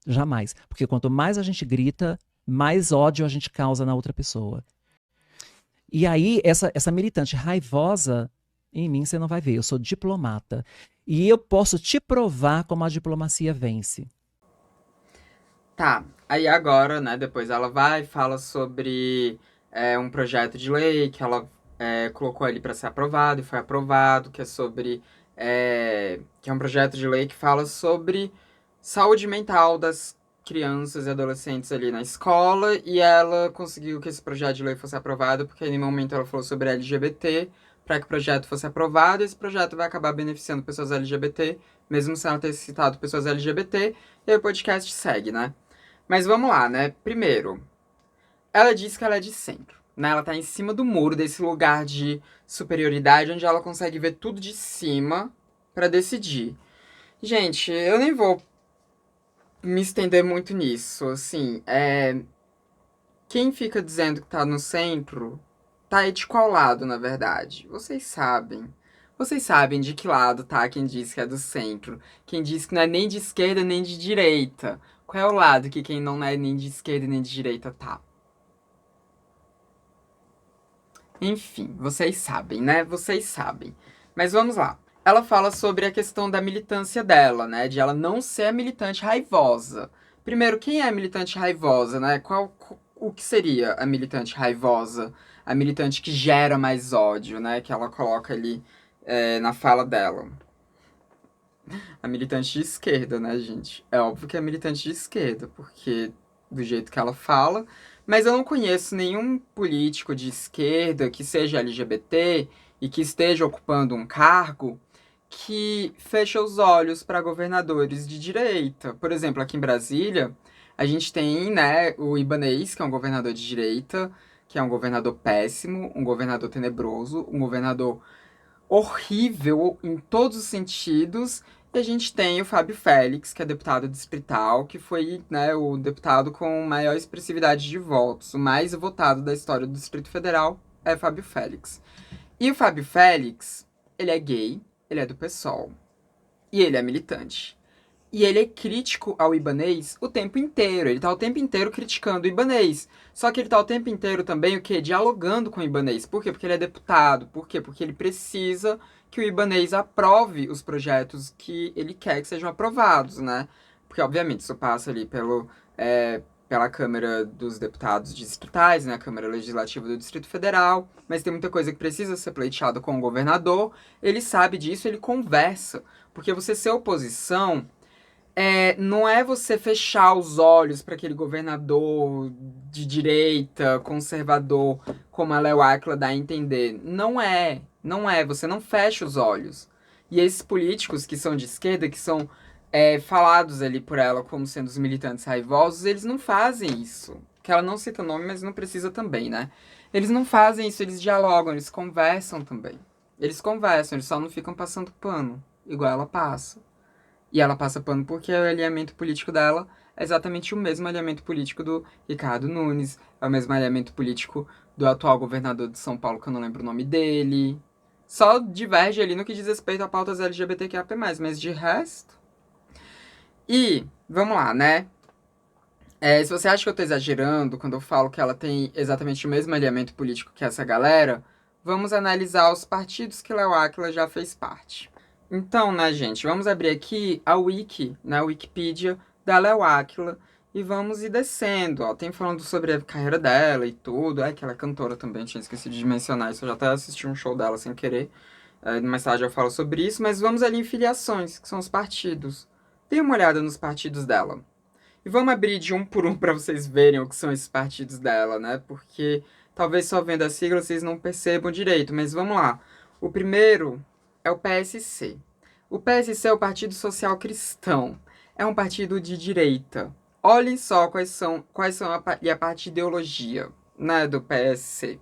Speaker 3: Jamais. Porque quanto mais a gente grita, mais ódio a gente causa na outra pessoa. E aí, essa militante raivosa, em mim você não vai ver. Eu sou diplomata. E eu posso te provar como a diplomacia vence.
Speaker 1: Tá, aí agora, né, depois ela vai e fala sobre um projeto de lei que ela colocou ali para ser aprovado e foi aprovado, que é sobre. Que é um projeto de lei que fala sobre saúde mental das crianças e adolescentes ali na escola, e ela conseguiu que esse projeto de lei fosse aprovado, porque em um momento ela falou sobre LGBT, para que o projeto fosse aprovado, e esse projeto vai acabar beneficiando pessoas LGBT, mesmo sem ela ter citado pessoas LGBT, e aí o podcast segue, né? Mas vamos lá, né? Primeiro, ela diz que ela é de centro, né? Ela tá em cima do muro desse lugar de superioridade, onde ela consegue ver tudo de cima para decidir. Gente, eu nem vou me estender muito nisso, assim, quem fica dizendo que tá no centro, tá aí de qual lado, na verdade? Vocês sabem. Vocês sabem de que lado tá quem diz que é do centro. Quem diz que não é nem de esquerda nem de direita. Qual é o lado que quem não é nem de esquerda nem de direita tá? Enfim, vocês sabem, né? Vocês sabem. Mas vamos lá. Ela fala sobre a questão da militância dela, né? De ela não ser a militante raivosa. Primeiro, quem é a militante raivosa, né? O que seria a militante raivosa? A militante que gera mais ódio, né? Que ela coloca ali na fala dela. A militante de esquerda, né, gente? É óbvio que é militante de esquerda, porque do jeito que ela fala. Mas eu não conheço nenhum político de esquerda que seja LGBT e que esteja ocupando um cargo que fecha os olhos para governadores de direita. Por exemplo, aqui em Brasília, a gente tem, né, o Ibanez, que é um governador de direita, que é um governador péssimo, um governador tenebroso, um governador horrível em todos os sentidos. E a gente tem o Fábio Félix, que é deputado distrital, que foi, né, o deputado com maior expressividade de votos. O mais votado da história do Distrito Federal é Fábio Félix. E o Fábio Félix, ele é gay, ele é do PSOL. E ele é militante. E ele é crítico ao Ibanez o tempo inteiro. Ele tá o tempo inteiro criticando o Ibanez. Só que ele tá o tempo inteiro também, o quê? Dialogando com o Ibanez. Por quê? Porque ele é deputado. Por quê? Porque ele precisa que o Ibanez aprove os projetos que ele quer que sejam aprovados, né? Porque, obviamente, isso passa ali pela Câmara dos Deputados Distritais, né? A Câmara Legislativa do Distrito Federal. Mas tem muita coisa que precisa ser pleiteada com o governador. Ele sabe disso, ele conversa. Porque você ser oposição... não é você fechar os olhos para aquele governador de direita, conservador, como a Léo Áquila dá a entender. Não é. Não é. Você não fecha os olhos. E esses políticos que são de esquerda, que são falados ali por ela como sendo os militantes raivosos, eles não fazem isso. Que ela não cita nome, mas não precisa também, né? Eles não fazem isso, eles dialogam, eles conversam também. Eles conversam, eles só não ficam passando pano, igual ela passa. E ela passa pano porque o alinhamento político dela é exatamente o mesmo alinhamento político do Ricardo Nunes, é o mesmo alinhamento político do atual governador de São Paulo, que eu não lembro o nome dele. Só diverge ali no que diz respeito a pautas LGBTQIA+, mas de resto... E, vamos lá, né? Se você acha que eu tô exagerando quando eu falo que ela tem exatamente o mesmo alinhamento político que essa galera, vamos analisar os partidos que Léo Áquila já fez parte. Então, né, gente, vamos abrir aqui a Wiki, né, a Wikipedia da Léo Áquila, e vamos ir descendo, ó. Tem falando sobre a carreira dela e tudo, que ela é cantora também, tinha esquecido de mencionar isso, eu já até assisti um show dela sem querer. Mais tarde eu falo sobre isso, mas vamos ali em filiações, que são os partidos. Dê uma olhada nos partidos dela. E vamos abrir de um por um para vocês verem o que são esses partidos dela, né? Porque talvez só vendo a sigla vocês não percebam direito, mas vamos lá. O primeiro é o PSC. O PSC é o Partido Social Cristão. É um partido de direita. Olhem só quais são a parte de ideologia, né, do PSC.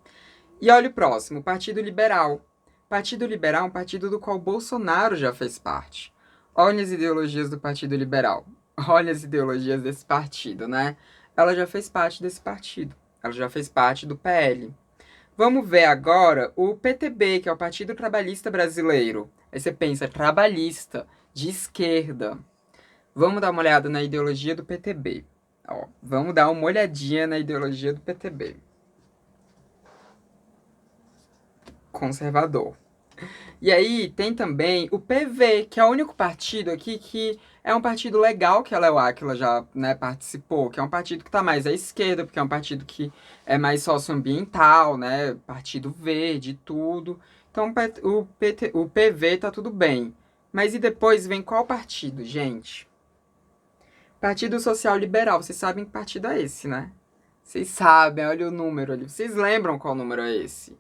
Speaker 1: E olha o próximo, o Partido Liberal. Partido Liberal é um partido do qual Bolsonaro já fez parte. Olhem as ideologias do Partido Liberal. Olha as ideologias desse partido, né? Ela já fez parte desse partido. Ela já fez parte do PL. Vamos ver agora o PTB, que é o Partido Trabalhista Brasileiro. Aí você pensa, trabalhista, de esquerda. Vamos dar uma olhada na ideologia do PTB. Ó, vamos dar uma olhadinha na ideologia do PTB. Conservador. E aí tem também o PV, que é o único partido aqui que é um partido legal que a Léo Áquila já, né, participou, que é um partido que está mais à esquerda, porque é um partido que é mais socioambiental, né, partido verde e tudo. Então o PV tá tudo bem. Mas e depois vem qual partido, gente? Partido Social Liberal. Vocês sabem que partido é esse, né? Vocês sabem, olha o número ali. Vocês lembram qual número é esse?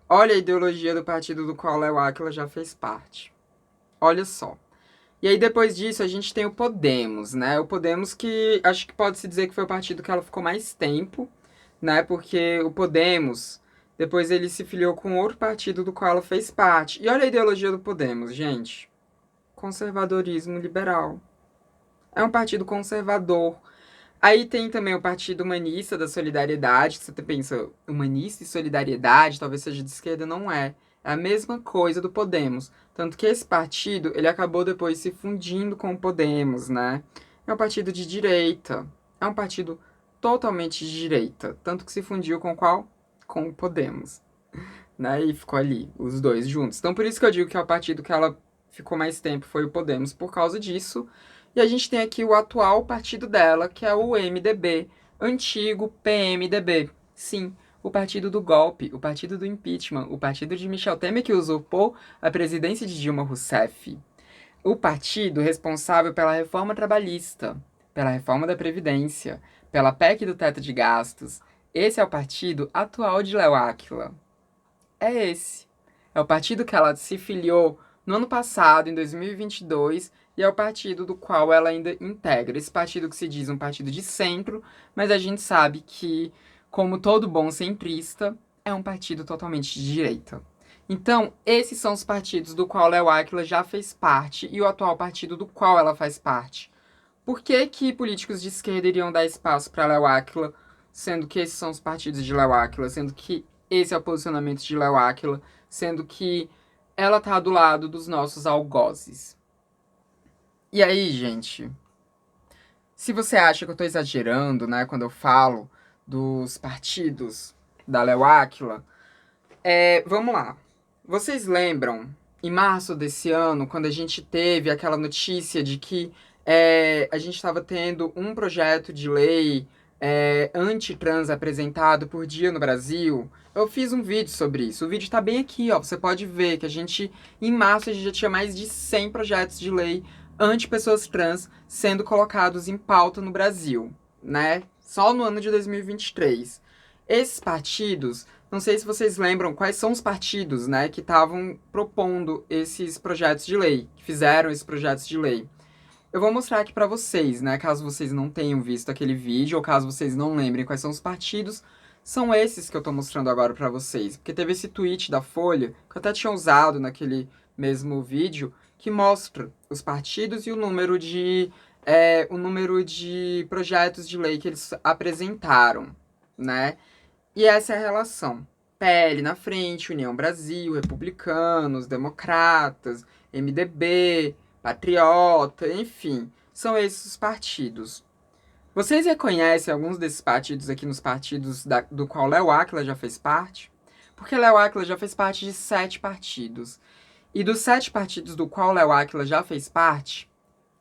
Speaker 1: Olha a ideologia do partido do qual Léo Áquila já fez parte. Olha só. E aí, depois disso, a gente tem o Podemos, né? O Podemos que acho que pode-se dizer que foi o partido que ela ficou mais tempo, né? Porque o Podemos, depois ele se filiou com outro partido do qual ela fez parte. E olha a ideologia do Podemos, gente. Conservadorismo liberal. É um partido conservador. Aí tem também o Partido Humanista da Solidariedade, que você pensa, humanista e solidariedade, talvez seja de esquerda, não é. É a mesma coisa do Podemos. Tanto que esse partido, ele acabou depois se fundindo com o Podemos, né? É um partido de direita. É um partido totalmente de direita. Tanto que se fundiu com qual? Com o Podemos. Né? E ficou ali, os dois juntos. Então por isso que eu digo que é o partido que ela ficou mais tempo, foi o Podemos, por causa disso. E a gente tem aqui o atual partido dela, que é o MDB, antigo PMDB. Sim, o partido do golpe, o partido do impeachment, o partido de Michel Temer que usurpou a presidência de Dilma Rousseff. O partido responsável pela reforma trabalhista, pela reforma da Previdência, pela PEC do teto de gastos. Esse é o partido atual de Léo Áquila. É esse. É o partido que ela se filiou no ano passado, em 2022, e é o partido do qual ela ainda integra. Esse partido que se diz um partido de centro, mas a gente sabe que, como todo bom centrista, é um partido totalmente de direita. Então, esses são os partidos do qual Léo Áquila já fez parte e o atual partido do qual ela faz parte. Por que que políticos de esquerda iriam dar espaço para Léo Áquila, sendo que esses são os partidos de Léo Áquila, sendo que esse é o posicionamento de Léo Áquila, sendo que ela tá do lado dos nossos algozes? E aí, gente, se você acha que eu tô exagerando, né, quando eu falo dos partidos da Léo Áquila, vamos lá. Vocês lembram, em março desse ano, quando a gente teve aquela notícia de que a gente estava tendo um projeto de lei anti-trans apresentado por dia no Brasil? Eu fiz um vídeo sobre isso. O vídeo tá bem aqui, ó. Você pode ver que em março, a gente já tinha mais de 100 projetos de lei anti-pessoas trans sendo colocados em pauta no Brasil, né? Só no ano de 2023. Esses partidos, não sei se vocês lembram quais são os partidos, né, que estavam propondo esses projetos de lei, que fizeram esses projetos de lei. Eu vou mostrar aqui pra vocês, né, caso vocês não tenham visto aquele vídeo, ou caso vocês não lembrem quais são os partidos, são esses que eu tô mostrando agora pra vocês. Porque teve esse tweet da Folha, que eu até tinha usado naquele mesmo vídeo, que mostra os partidos e o número de projetos de lei que eles apresentaram, né? E essa é a relação. PL na frente, União Brasil, Republicanos, Democratas, MDB, Patriota, enfim, são esses os partidos. Vocês reconhecem alguns desses partidos aqui nos partidos do qual Léo Áquila já fez parte? Porque Léo Áquila já fez parte de 7 partidos. E dos 7 partidos do qual Léo Áquila já fez parte,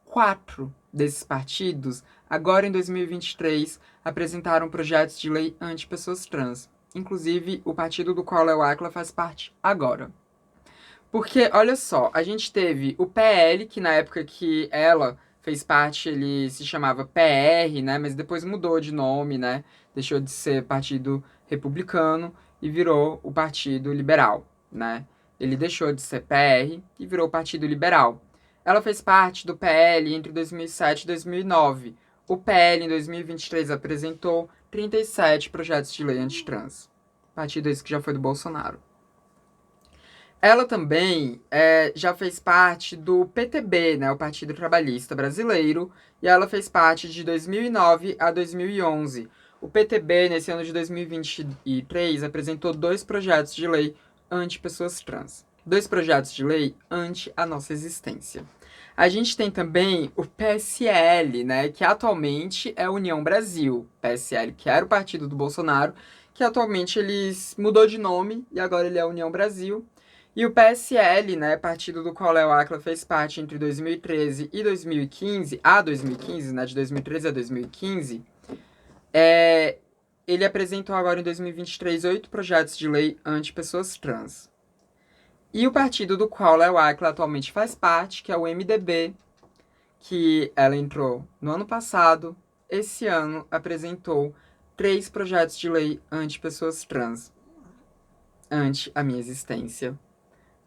Speaker 1: 4 desses partidos, agora em 2023, apresentaram projetos de lei anti-pessoas trans. Inclusive, o partido do qual Léo Áquila faz parte agora. Porque, olha só, a gente teve o PL, que na época que ela fez parte, ele se chamava PR, né? Mas depois mudou de nome, né? Deixou de ser Partido Republicano e virou o Partido Liberal, né? Ele deixou de ser PR e virou o Partido Liberal. Ela fez parte do PL entre 2007 e 2009. O PL, em 2023, apresentou 37 projetos de lei antitrans. Partido esse que já foi do Bolsonaro. Ela também já fez parte do PTB, né, o Partido Trabalhista Brasileiro, e ela fez parte de 2009 a 2011. O PTB, nesse ano de 2023, apresentou 2 projetos de lei anti-pessoas trans. 2 projetos de lei anti a nossa existência. A gente tem também o PSL, né, que atualmente é União Brasil. PSL, que era o partido do Bolsonaro, que atualmente ele mudou de nome e agora ele é União Brasil. E o PSL, né, partido do qual Léo Áquila fez parte entre 2013 e 2015, né, de 2013 a 2015, ele apresentou agora em 2023 8 projetos de lei anti-pessoas trans. E o partido do qual Léo Áquila atualmente faz parte, que é o MDB, que ela entrou no ano passado, esse ano apresentou 3 projetos de lei anti-pessoas trans. Anti a minha existência.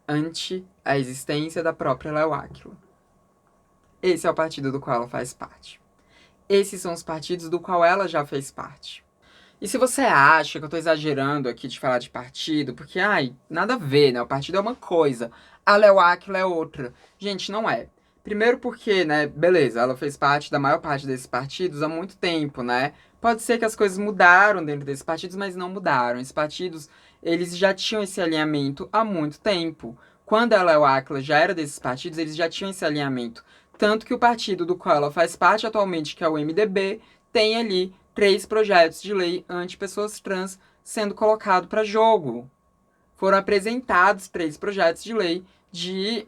Speaker 1: Anti a existência da própria Léo Áquila. Esse é o partido do qual ela faz parte. Esses são os partidos do qual ela já fez parte. E se você acha que eu tô exagerando aqui de falar de partido, porque, nada a ver, né? O partido é uma coisa, a Léo Áquila é outra. Gente, não é. Primeiro porque, né, beleza, ela fez parte da maior parte desses partidos há muito tempo, né? Pode ser que as coisas mudaram dentro desses partidos, mas não mudaram. Esses partidos, eles já tinham esse alinhamento há muito tempo. Quando a Léo Áquila já era desses partidos, eles já tinham esse alinhamento. Tanto que o partido do qual ela faz parte atualmente, que é o MDB, tem ali 3 projetos de lei anti-pessoas trans sendo colocado para jogo. Foram apresentados 3 projetos de lei de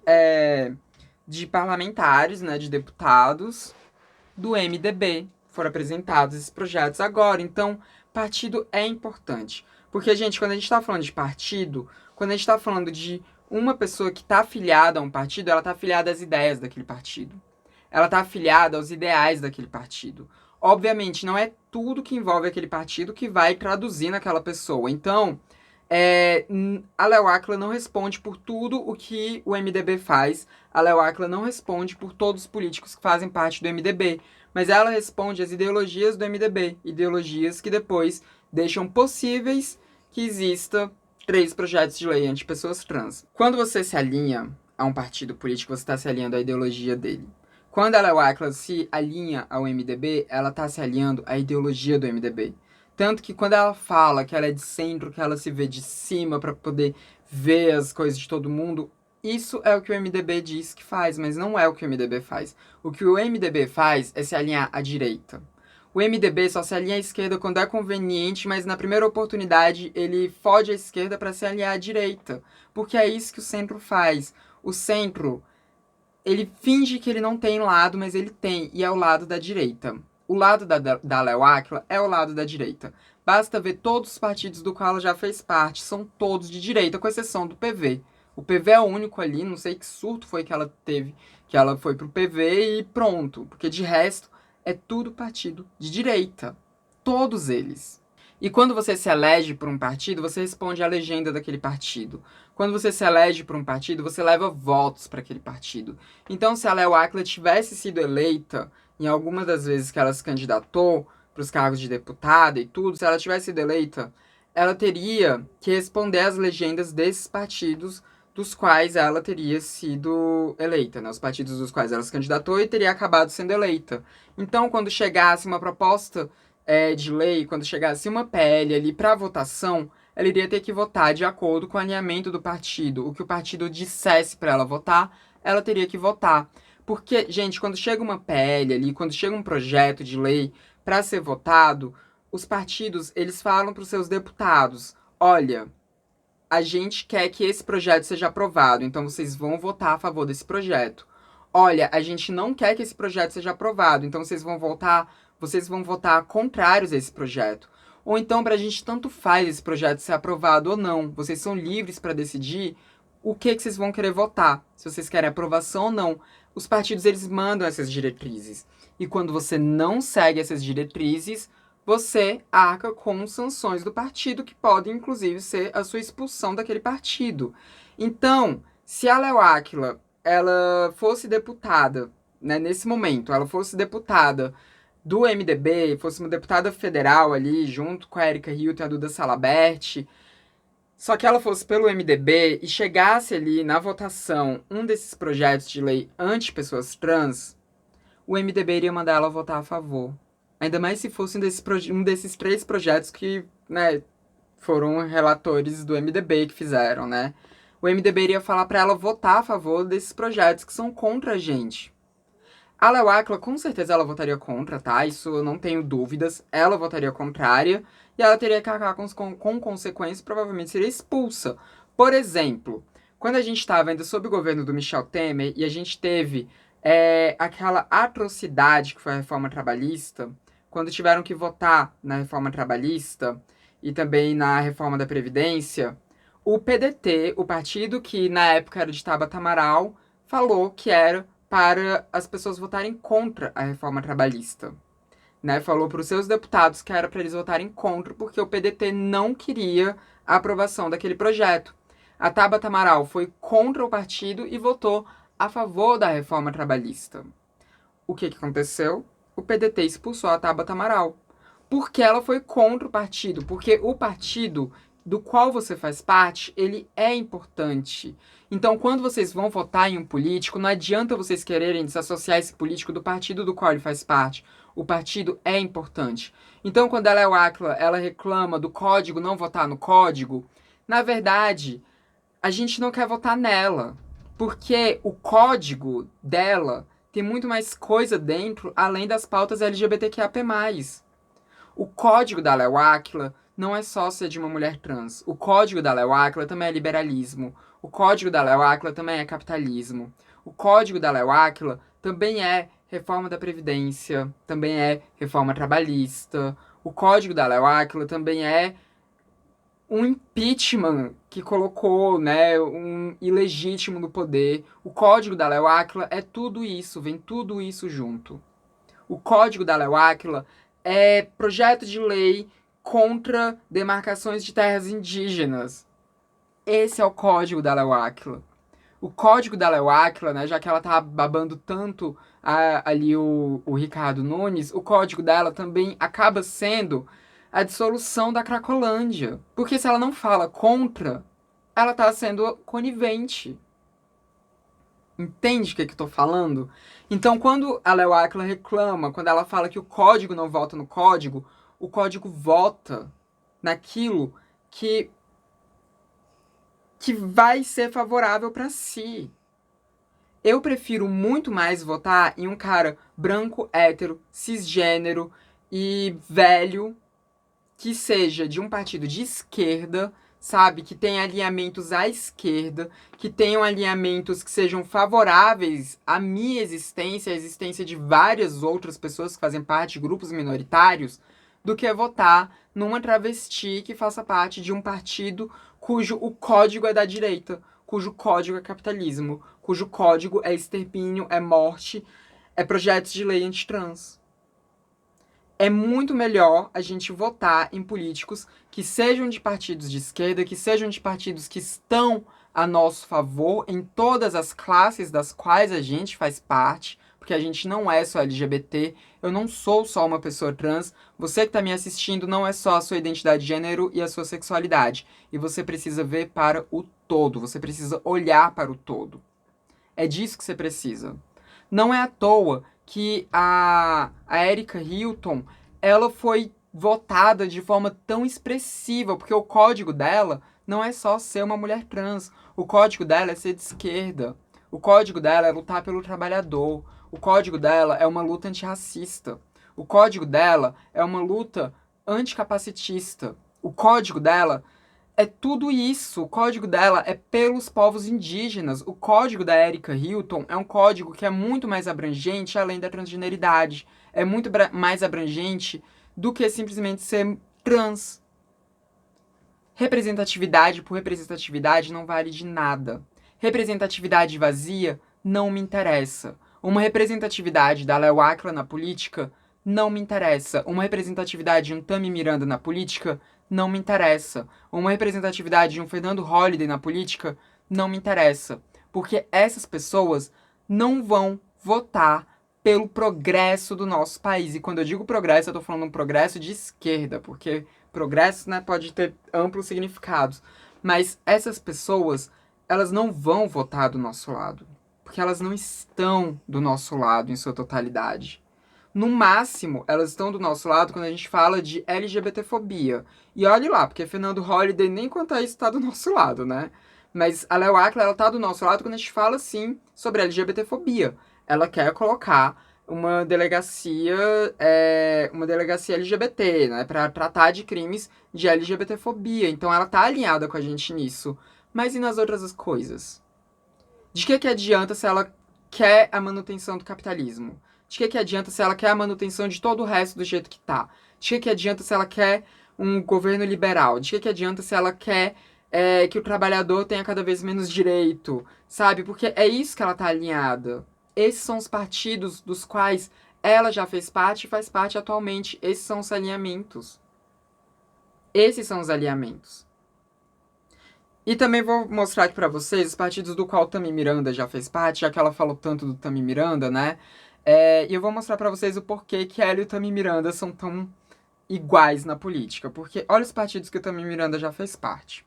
Speaker 1: parlamentares, né, de deputados do MDB. Foram apresentados esses projetos agora. Então, partido é importante. Porque, gente, quando a gente está falando de partido, quando a gente está falando de uma pessoa que está afiliada a um partido, ela está afiliada às ideias daquele partido. Ela está afiliada aos ideais daquele partido. Obviamente, não é tudo que envolve aquele partido que vai traduzir naquela pessoa. Então, a Léo Áquila não responde por tudo o que o MDB faz. A Léo Áquila não responde por todos os políticos que fazem parte do MDB. Mas ela responde às ideologias do MDB. Ideologias que depois deixam possíveis que exista 3 projetos de lei anti-pessoas trans. Quando você se alinha a um partido político, você está se alinhando à ideologia dele. Quando a Léo Áquila se alinha ao MDB, ela está se alinhando à ideologia do MDB. Tanto que quando ela fala que ela é de centro, que ela se vê de cima para poder ver as coisas de todo mundo, isso é o que o MDB diz que faz, mas não é o que o MDB faz. O que o MDB faz é se alinhar à direita. O MDB só se alinha à esquerda quando é conveniente, mas na primeira oportunidade ele foge à esquerda para se alinhar à direita. Porque é isso que o centro faz. O centro, ele finge que ele não tem lado, mas ele tem, e é o lado da direita. O lado da Léo Áquila é o lado da direita. Basta ver todos os partidos do qual ela já fez parte, são todos de direita, com exceção do PV. O PV é o único ali, não sei que surto foi que ela teve, que ela foi pro PV e pronto. Porque de resto, é tudo partido de direita. Todos eles. E quando você se elege por um partido, você responde à legenda daquele partido. Quando você se elege por um partido, você leva votos para aquele partido. Então, se a Léo Áquila tivesse sido eleita, em algumas das vezes que ela se candidatou para os cargos de deputada e tudo, se ela tivesse sido eleita, ela teria que responder às legendas desses partidos dos quais ela teria sido eleita, né? Os partidos dos quais ela se candidatou e teria acabado sendo eleita. Então, quando chegasse uma proposta de lei, quando chegasse uma PL ali para votação, ela iria ter que votar de acordo com o alinhamento do partido. O que o partido dissesse para ela votar, ela teria que votar. Porque, gente, quando chega uma PL ali, quando chega um projeto de lei para ser votado, os partidos, eles falam para os seus deputados, olha, a gente quer que esse projeto seja aprovado, então vocês vão votar a favor desse projeto. Olha, a gente não quer que esse projeto seja aprovado, então vocês vão votar contrários a esse projeto. Ou então, para a gente tanto faz esse projeto ser aprovado ou não, vocês são livres para decidir o que vocês vão querer votar, se vocês querem aprovação ou não. Os partidos, eles mandam essas diretrizes. E quando você não segue essas diretrizes, você arca com sanções do partido, que podem, inclusive, ser a sua expulsão daquele partido. Então, se a Léo Áquila, ela fosse deputada, né, nesse momento, ela fosse deputada do MDB, fosse uma deputada federal ali, junto com a Erika Hilton e a Duda Salabert, só que ela fosse pelo MDB e chegasse ali na votação um desses projetos de lei anti-pessoas trans, o MDB iria mandar ela votar a favor. Ainda mais se fosse um desses 3 projetos que, né, foram relatores do MDB que fizeram, né? O MDB iria falar para ela votar a favor desses projetos que são contra a gente. A Léo Áquila, com certeza, ela votaria contra, tá? Isso eu não tenho dúvidas. Ela votaria contrária e ela teria que arcar com consequências, provavelmente seria expulsa. Por exemplo, quando a gente estava ainda sob o governo do Michel Temer e a gente teve aquela atrocidade que foi a reforma trabalhista, quando tiveram que votar na reforma trabalhista e também na reforma da Previdência, o PDT, o partido que na época era de Tabata Amaral, falou que era para as pessoas votarem contra a reforma trabalhista. Né? Falou para os seus deputados que era para eles votarem contra, porque o PDT não queria a aprovação daquele projeto. A Tabata Amaral foi contra o partido e votou a favor da reforma trabalhista. O que aconteceu? O PDT expulsou a Tabata Amaral. Porque ela foi contra o partido. Porque o partido do qual você faz parte, ele é importante. Então, quando vocês vão votar em um político, não adianta vocês quererem desassociar esse político do partido do qual ele faz parte. O partido é importante. Então, quando a Léo Áquila, ela reclama do código, não votar no código, na verdade, a gente não quer votar nela. Porque o código dela tem muito mais coisa dentro, além das pautas LGBTQIAP+. O código da Léo Áquila não é só ser de uma mulher trans. O código da Léo Áquila também é liberalismo. O código da Léo Áquila também é capitalismo. O código da Léo Áquila também é reforma da Previdência, também é reforma trabalhista. O código da Léo Áquila também é um impeachment que colocou, né, um ilegítimo no poder. O código da Léo Áquila é tudo isso, vem tudo isso junto. O código da Léo Áquila é projeto de lei contra demarcações de terras indígenas. Esse é o código da Léo Áquila. O código da Léo Áquila, né, já que ela tá babando tanto ali o Ricardo Nunes, o código dela também acaba sendo a dissolução da Cracolândia. Porque se ela não fala contra, ela tá sendo conivente. Entende o que eu tô falando? Então, quando a Léo Áquila reclama, quando ela fala que o código não vota no código, o código vota naquilo que vai ser favorável para si. Eu prefiro muito mais votar em um cara branco, hétero, cisgênero e velho, que seja de um partido de esquerda, sabe? Que tenha alinhamentos à esquerda, que tenham alinhamentos que sejam favoráveis à minha existência, à existência de várias outras pessoas que fazem parte de grupos minoritários, do que votar numa travesti que faça parte de um partido cujo o código é da direita, cujo código é capitalismo, cujo código é extermínio, é morte, é projetos de lei antitrans. É muito melhor a gente votar em políticos que sejam de partidos de esquerda, que sejam de partidos que estão a nosso favor em todas as classes das quais a gente faz parte, porque a gente não é só LGBT, eu não sou só uma pessoa trans, você que está me assistindo não é só a sua identidade de gênero e a sua sexualidade, e você precisa ver para o todo, você precisa olhar para o todo. É disso que você precisa. Não é à toa que a Erika Hilton, ela foi votada de forma tão expressiva, porque o código dela não é só ser uma mulher trans. O código dela é ser de esquerda. O código dela é lutar pelo trabalhador. O código dela é uma luta antirracista. O código dela é uma luta anticapacitista. O código dela é tudo isso. O código dela é pelos povos indígenas. O código da Erika Hilton é um código que é muito mais abrangente além da transgeneridade. É muito mais abrangente do que simplesmente ser trans. Representatividade por representatividade não vale de nada. Representatividade vazia não me interessa. Uma representatividade da Léo Aquila na política não me interessa. Uma representatividade de um Tami Miranda na política não me interessa. Uma representatividade de um Fernando Holliday na política não me interessa. Porque essas pessoas não vão votar pelo progresso do nosso país. E quando eu digo progresso, eu tô falando um progresso de esquerda, porque progresso, né, pode ter amplos significados. Mas essas pessoas, elas não vão votar do nosso lado. Porque elas não estão do nosso lado em sua totalidade. No máximo, elas estão do nosso lado quando a gente fala de LGBTfobia. E olhe lá, porque Fernando Holliday nem quanto a isso tá do nosso lado, né? Mas a Léo Aquila, ela tá do nosso lado quando a gente fala, sim, sobre LGBTfobia. Ela quer colocar uma delegacia LGBT, né, para tratar de crimes de LGBTfobia. Então ela tá alinhada com a gente nisso. Mas e nas outras coisas? De que adianta se ela quer a manutenção do capitalismo? De que adianta se ela quer a manutenção de todo o resto do jeito que tá? De que adianta se ela quer um governo liberal? De que adianta se ela quer que o trabalhador tenha cada vez menos direito? Sabe? Porque é isso que ela tá alinhada. Esses são os partidos dos quais ela já fez parte e faz parte atualmente. Esses são os alinhamentos. Esses são os alinhamentos. E também vou mostrar aqui pra vocês os partidos do qual Tami Miranda já fez parte, já que ela falou tanto do Tami Miranda, né? E eu vou mostrar pra vocês o porquê que ela e o Tami Miranda são tão iguais na política. Porque olha os partidos que o Tami Miranda já fez parte.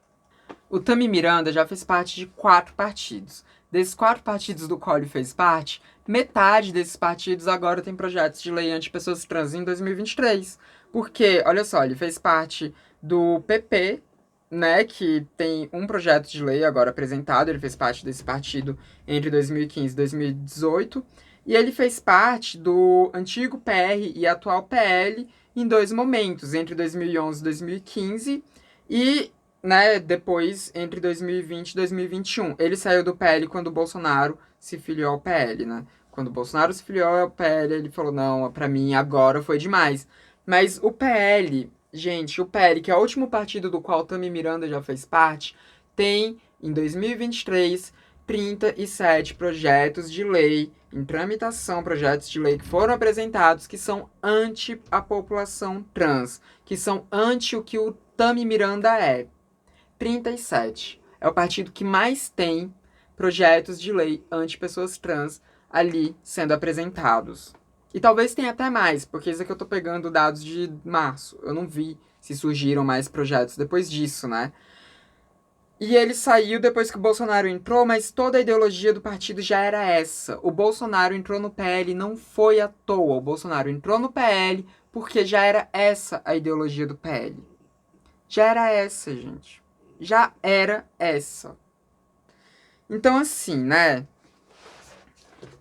Speaker 1: O Tami Miranda já fez parte de 4 partidos. Desses 4 partidos do qual ele fez parte, metade desses partidos agora tem projetos de lei anti-pessoas trans em 2023. Porque, olha só, ele fez parte do PP, né, que tem um projeto de lei agora apresentado. Ele fez parte desse partido entre 2015 e 2018. E ele fez parte do antigo PR e atual PL em 2 momentos, entre 2011 e 2015 e, né, depois entre 2020 e 2021. Ele saiu do PL quando o Bolsonaro se filiou ao PL, né? Quando o Bolsonaro se filiou ao PL, ele falou, não, pra mim agora foi demais. Mas o PL, gente, o PL, que é o último partido do qual Tami Miranda já fez parte, tem, em 2023, 37 projetos de lei em tramitação, projetos de lei que foram apresentados que são anti a população trans, que são anti o que o Tami Miranda é. 37. É o partido que mais tem projetos de lei anti pessoas trans ali sendo apresentados. E talvez tenha até mais, porque isso aqui eu tô pegando dados de março. Eu não vi se surgiram mais projetos depois disso, né? E ele saiu depois que o Bolsonaro entrou, mas toda a ideologia do partido já era essa. O Bolsonaro entrou no PL não foi à toa. O Bolsonaro entrou no PL porque já era essa a ideologia do PL. Já era essa, gente. Já era essa. Então, assim, né?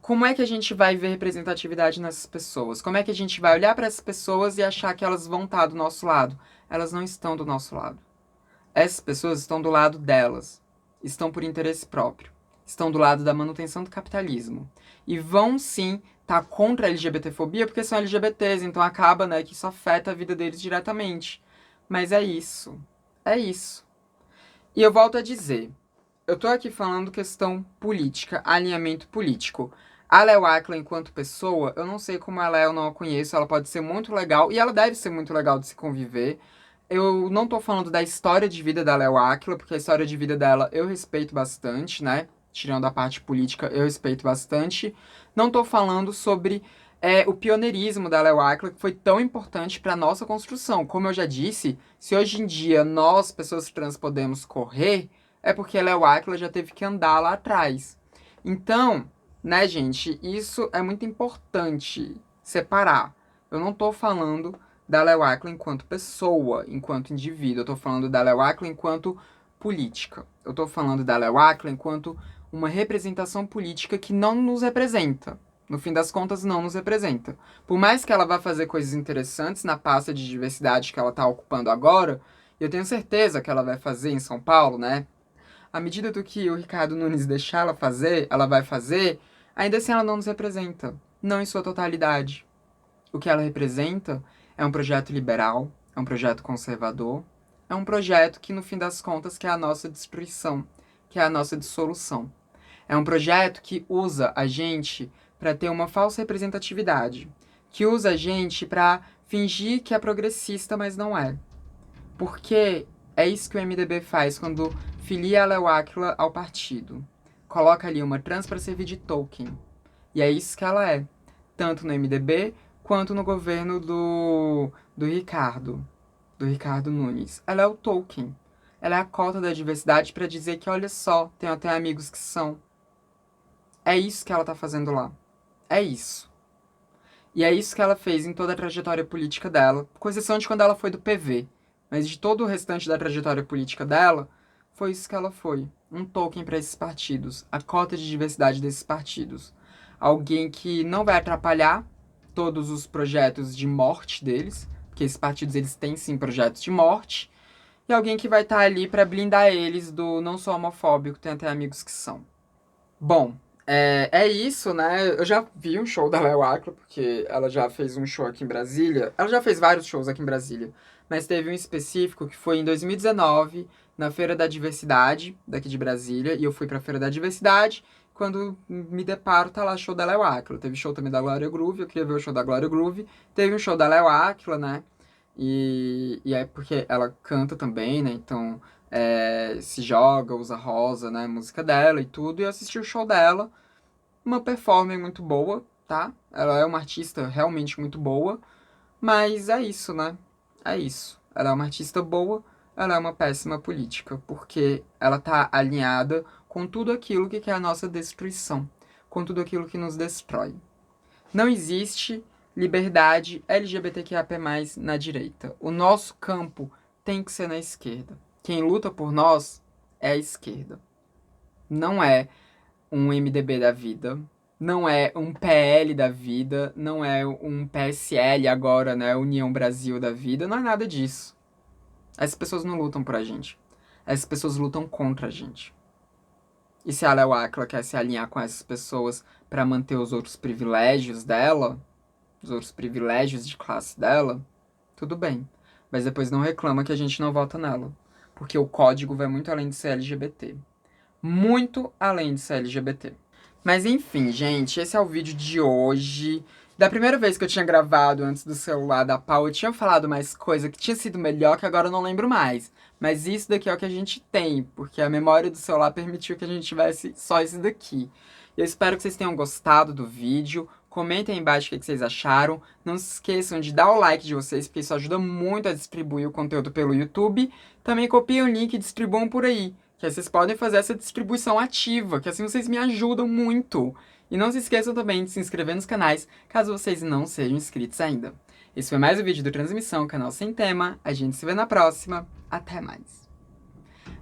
Speaker 1: Como é que a gente vai ver representatividade nessas pessoas? Como é que a gente vai olhar para essas pessoas e achar que elas vão estar do nosso lado? Elas não estão do nosso lado. Essas pessoas estão do lado delas. Estão por interesse próprio. Estão do lado da manutenção do capitalismo. E vão, sim, estar contra a LGBTfobia porque são LGBTs. Então acaba, né, que isso afeta a vida deles diretamente. Mas é isso. É isso. E eu volto a dizer. Eu tô aqui falando questão política, alinhamento político. A Léo Aquila, enquanto pessoa, eu não sei como ela é, eu não a conheço. Ela pode ser muito legal. E ela deve ser muito legal de se conviver. Eu não tô falando da história de vida da Léo Aquila, porque a história de vida dela eu respeito bastante, né? Tirando a parte política, eu respeito bastante. Não tô falando sobre o pioneirismo da Léo Aquila, que foi tão importante para nossa construção. Como eu já disse, se hoje em dia nós, pessoas trans, podemos correr, é porque a Léo Aquila já teve que andar lá atrás. Então, né, gente, isso é muito importante separar. Eu não tô falando da Léo Aquila enquanto pessoa, enquanto indivíduo. Eu tô falando da Léo Aquila enquanto política. Eu tô falando da Léo Aquila enquanto uma representação política que não nos representa. No fim das contas, não nos representa. Por mais que ela vá fazer coisas interessantes na pasta de diversidade que ela tá ocupando agora, eu tenho certeza que ela vai fazer em São Paulo, né? À medida do que o Ricardo Nunes deixar ela fazer, ela vai fazer, ainda assim ela não nos representa. Não em sua totalidade. O que ela representa é um projeto liberal, é um projeto conservador, é um projeto que, no fim das contas, que é a nossa destruição, que é a nossa dissolução. É um projeto que usa a gente para ter uma falsa representatividade, que usa a gente para fingir que é progressista, mas não é. Porque é isso que o MDB faz quando filia a Léo Aquila ao partido. Coloca ali uma trans para servir de token. E é isso que ela é, tanto no MDB quanto no governo do Ricardo Nunes. Ela é o token. Ela é a cota da diversidade para dizer que, olha só, tenho até amigos que são. É isso que ela tá fazendo lá. É isso. E é isso que ela fez em toda a trajetória política dela, com exceção de quando ela foi do PV. Mas de todo o restante da trajetória política dela, foi isso que ela foi. Um token para esses partidos. A cota de diversidade desses partidos. Alguém que não vai atrapalhar todos os projetos de morte deles, porque esses partidos eles têm sim projetos de morte, e alguém que vai estar ali para blindar eles do não sou homofóbico, tem até amigos que são. Bom, é isso, né? Eu já vi um show da Léo Aquila, porque ela já fez um show aqui em Brasília. Ela já fez vários shows aqui em Brasília, mas teve um específico que foi em 2019, na Feira da Diversidade, daqui de Brasília, e eu fui pra Feira da Diversidade. Quando me deparo, tá lá show da Léo Aquila. Teve show também da Glória Groove, eu queria ver o show da Glória Groove. Teve um show da Léo Aquila, né? E é porque ela canta também, né? Então, se joga, usa rosa, né? Música dela e tudo. E eu assisti o show dela. Uma performance muito boa, tá? Ela é uma artista realmente muito boa. Mas é isso, né? É isso. Ela é uma artista boa, ela é uma péssima política. Porque ela tá alinhada com tudo aquilo que é a nossa destruição. Com tudo aquilo que nos destrói. Não existe liberdade LGBTQIA+ na direita. O nosso campo tem que ser na esquerda. Quem luta por nós é a esquerda. Não é um MDB da vida, não é um PL da vida, não é um PSL agora, né, União Brasil da vida, não é nada disso. Essas pessoas não lutam por a gente. Essas pessoas lutam contra a gente. E se a Léo Aquila quer se alinhar com essas pessoas para manter os outros privilégios dela, os outros privilégios de classe dela, tudo bem. Mas depois não reclama que a gente não vota nela. Porque o código vai muito além de ser LGBT. Muito além de ser LGBT. Mas enfim, gente, esse é o vídeo de hoje. Da primeira vez que eu tinha gravado antes do celular da Pau, eu tinha falado mais coisa que tinha sido melhor, que agora eu não lembro mais. Mas isso daqui é o que a gente tem, porque a memória do celular permitiu que a gente tivesse só isso daqui. Eu espero que vocês tenham gostado do vídeo. Comentem aí embaixo o que vocês acharam. Não se esqueçam de dar o like de vocês, porque isso ajuda muito a distribuir o conteúdo pelo YouTube. Também copiem o link e distribuam por aí, que aí vocês podem fazer essa distribuição ativa, que assim vocês me ajudam muito. E não se esqueçam também de se inscrever nos canais, caso vocês não sejam inscritos ainda. Esse foi mais um vídeo do Transmissão, canal sem tema. A gente se vê na próxima. Até mais.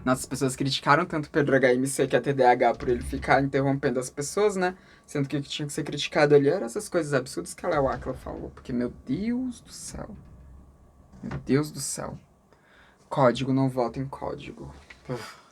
Speaker 1: Nossa, as pessoas criticaram tanto o Pedro HMC, que é TDAH, por ele ficar interrompendo as pessoas, né? Sendo que o que tinha que ser criticado ali eram essas coisas absurdas que a Léo Aquila falou. Porque, meu Deus do céu. Meu Deus do céu. Código, não vota em código. Uf.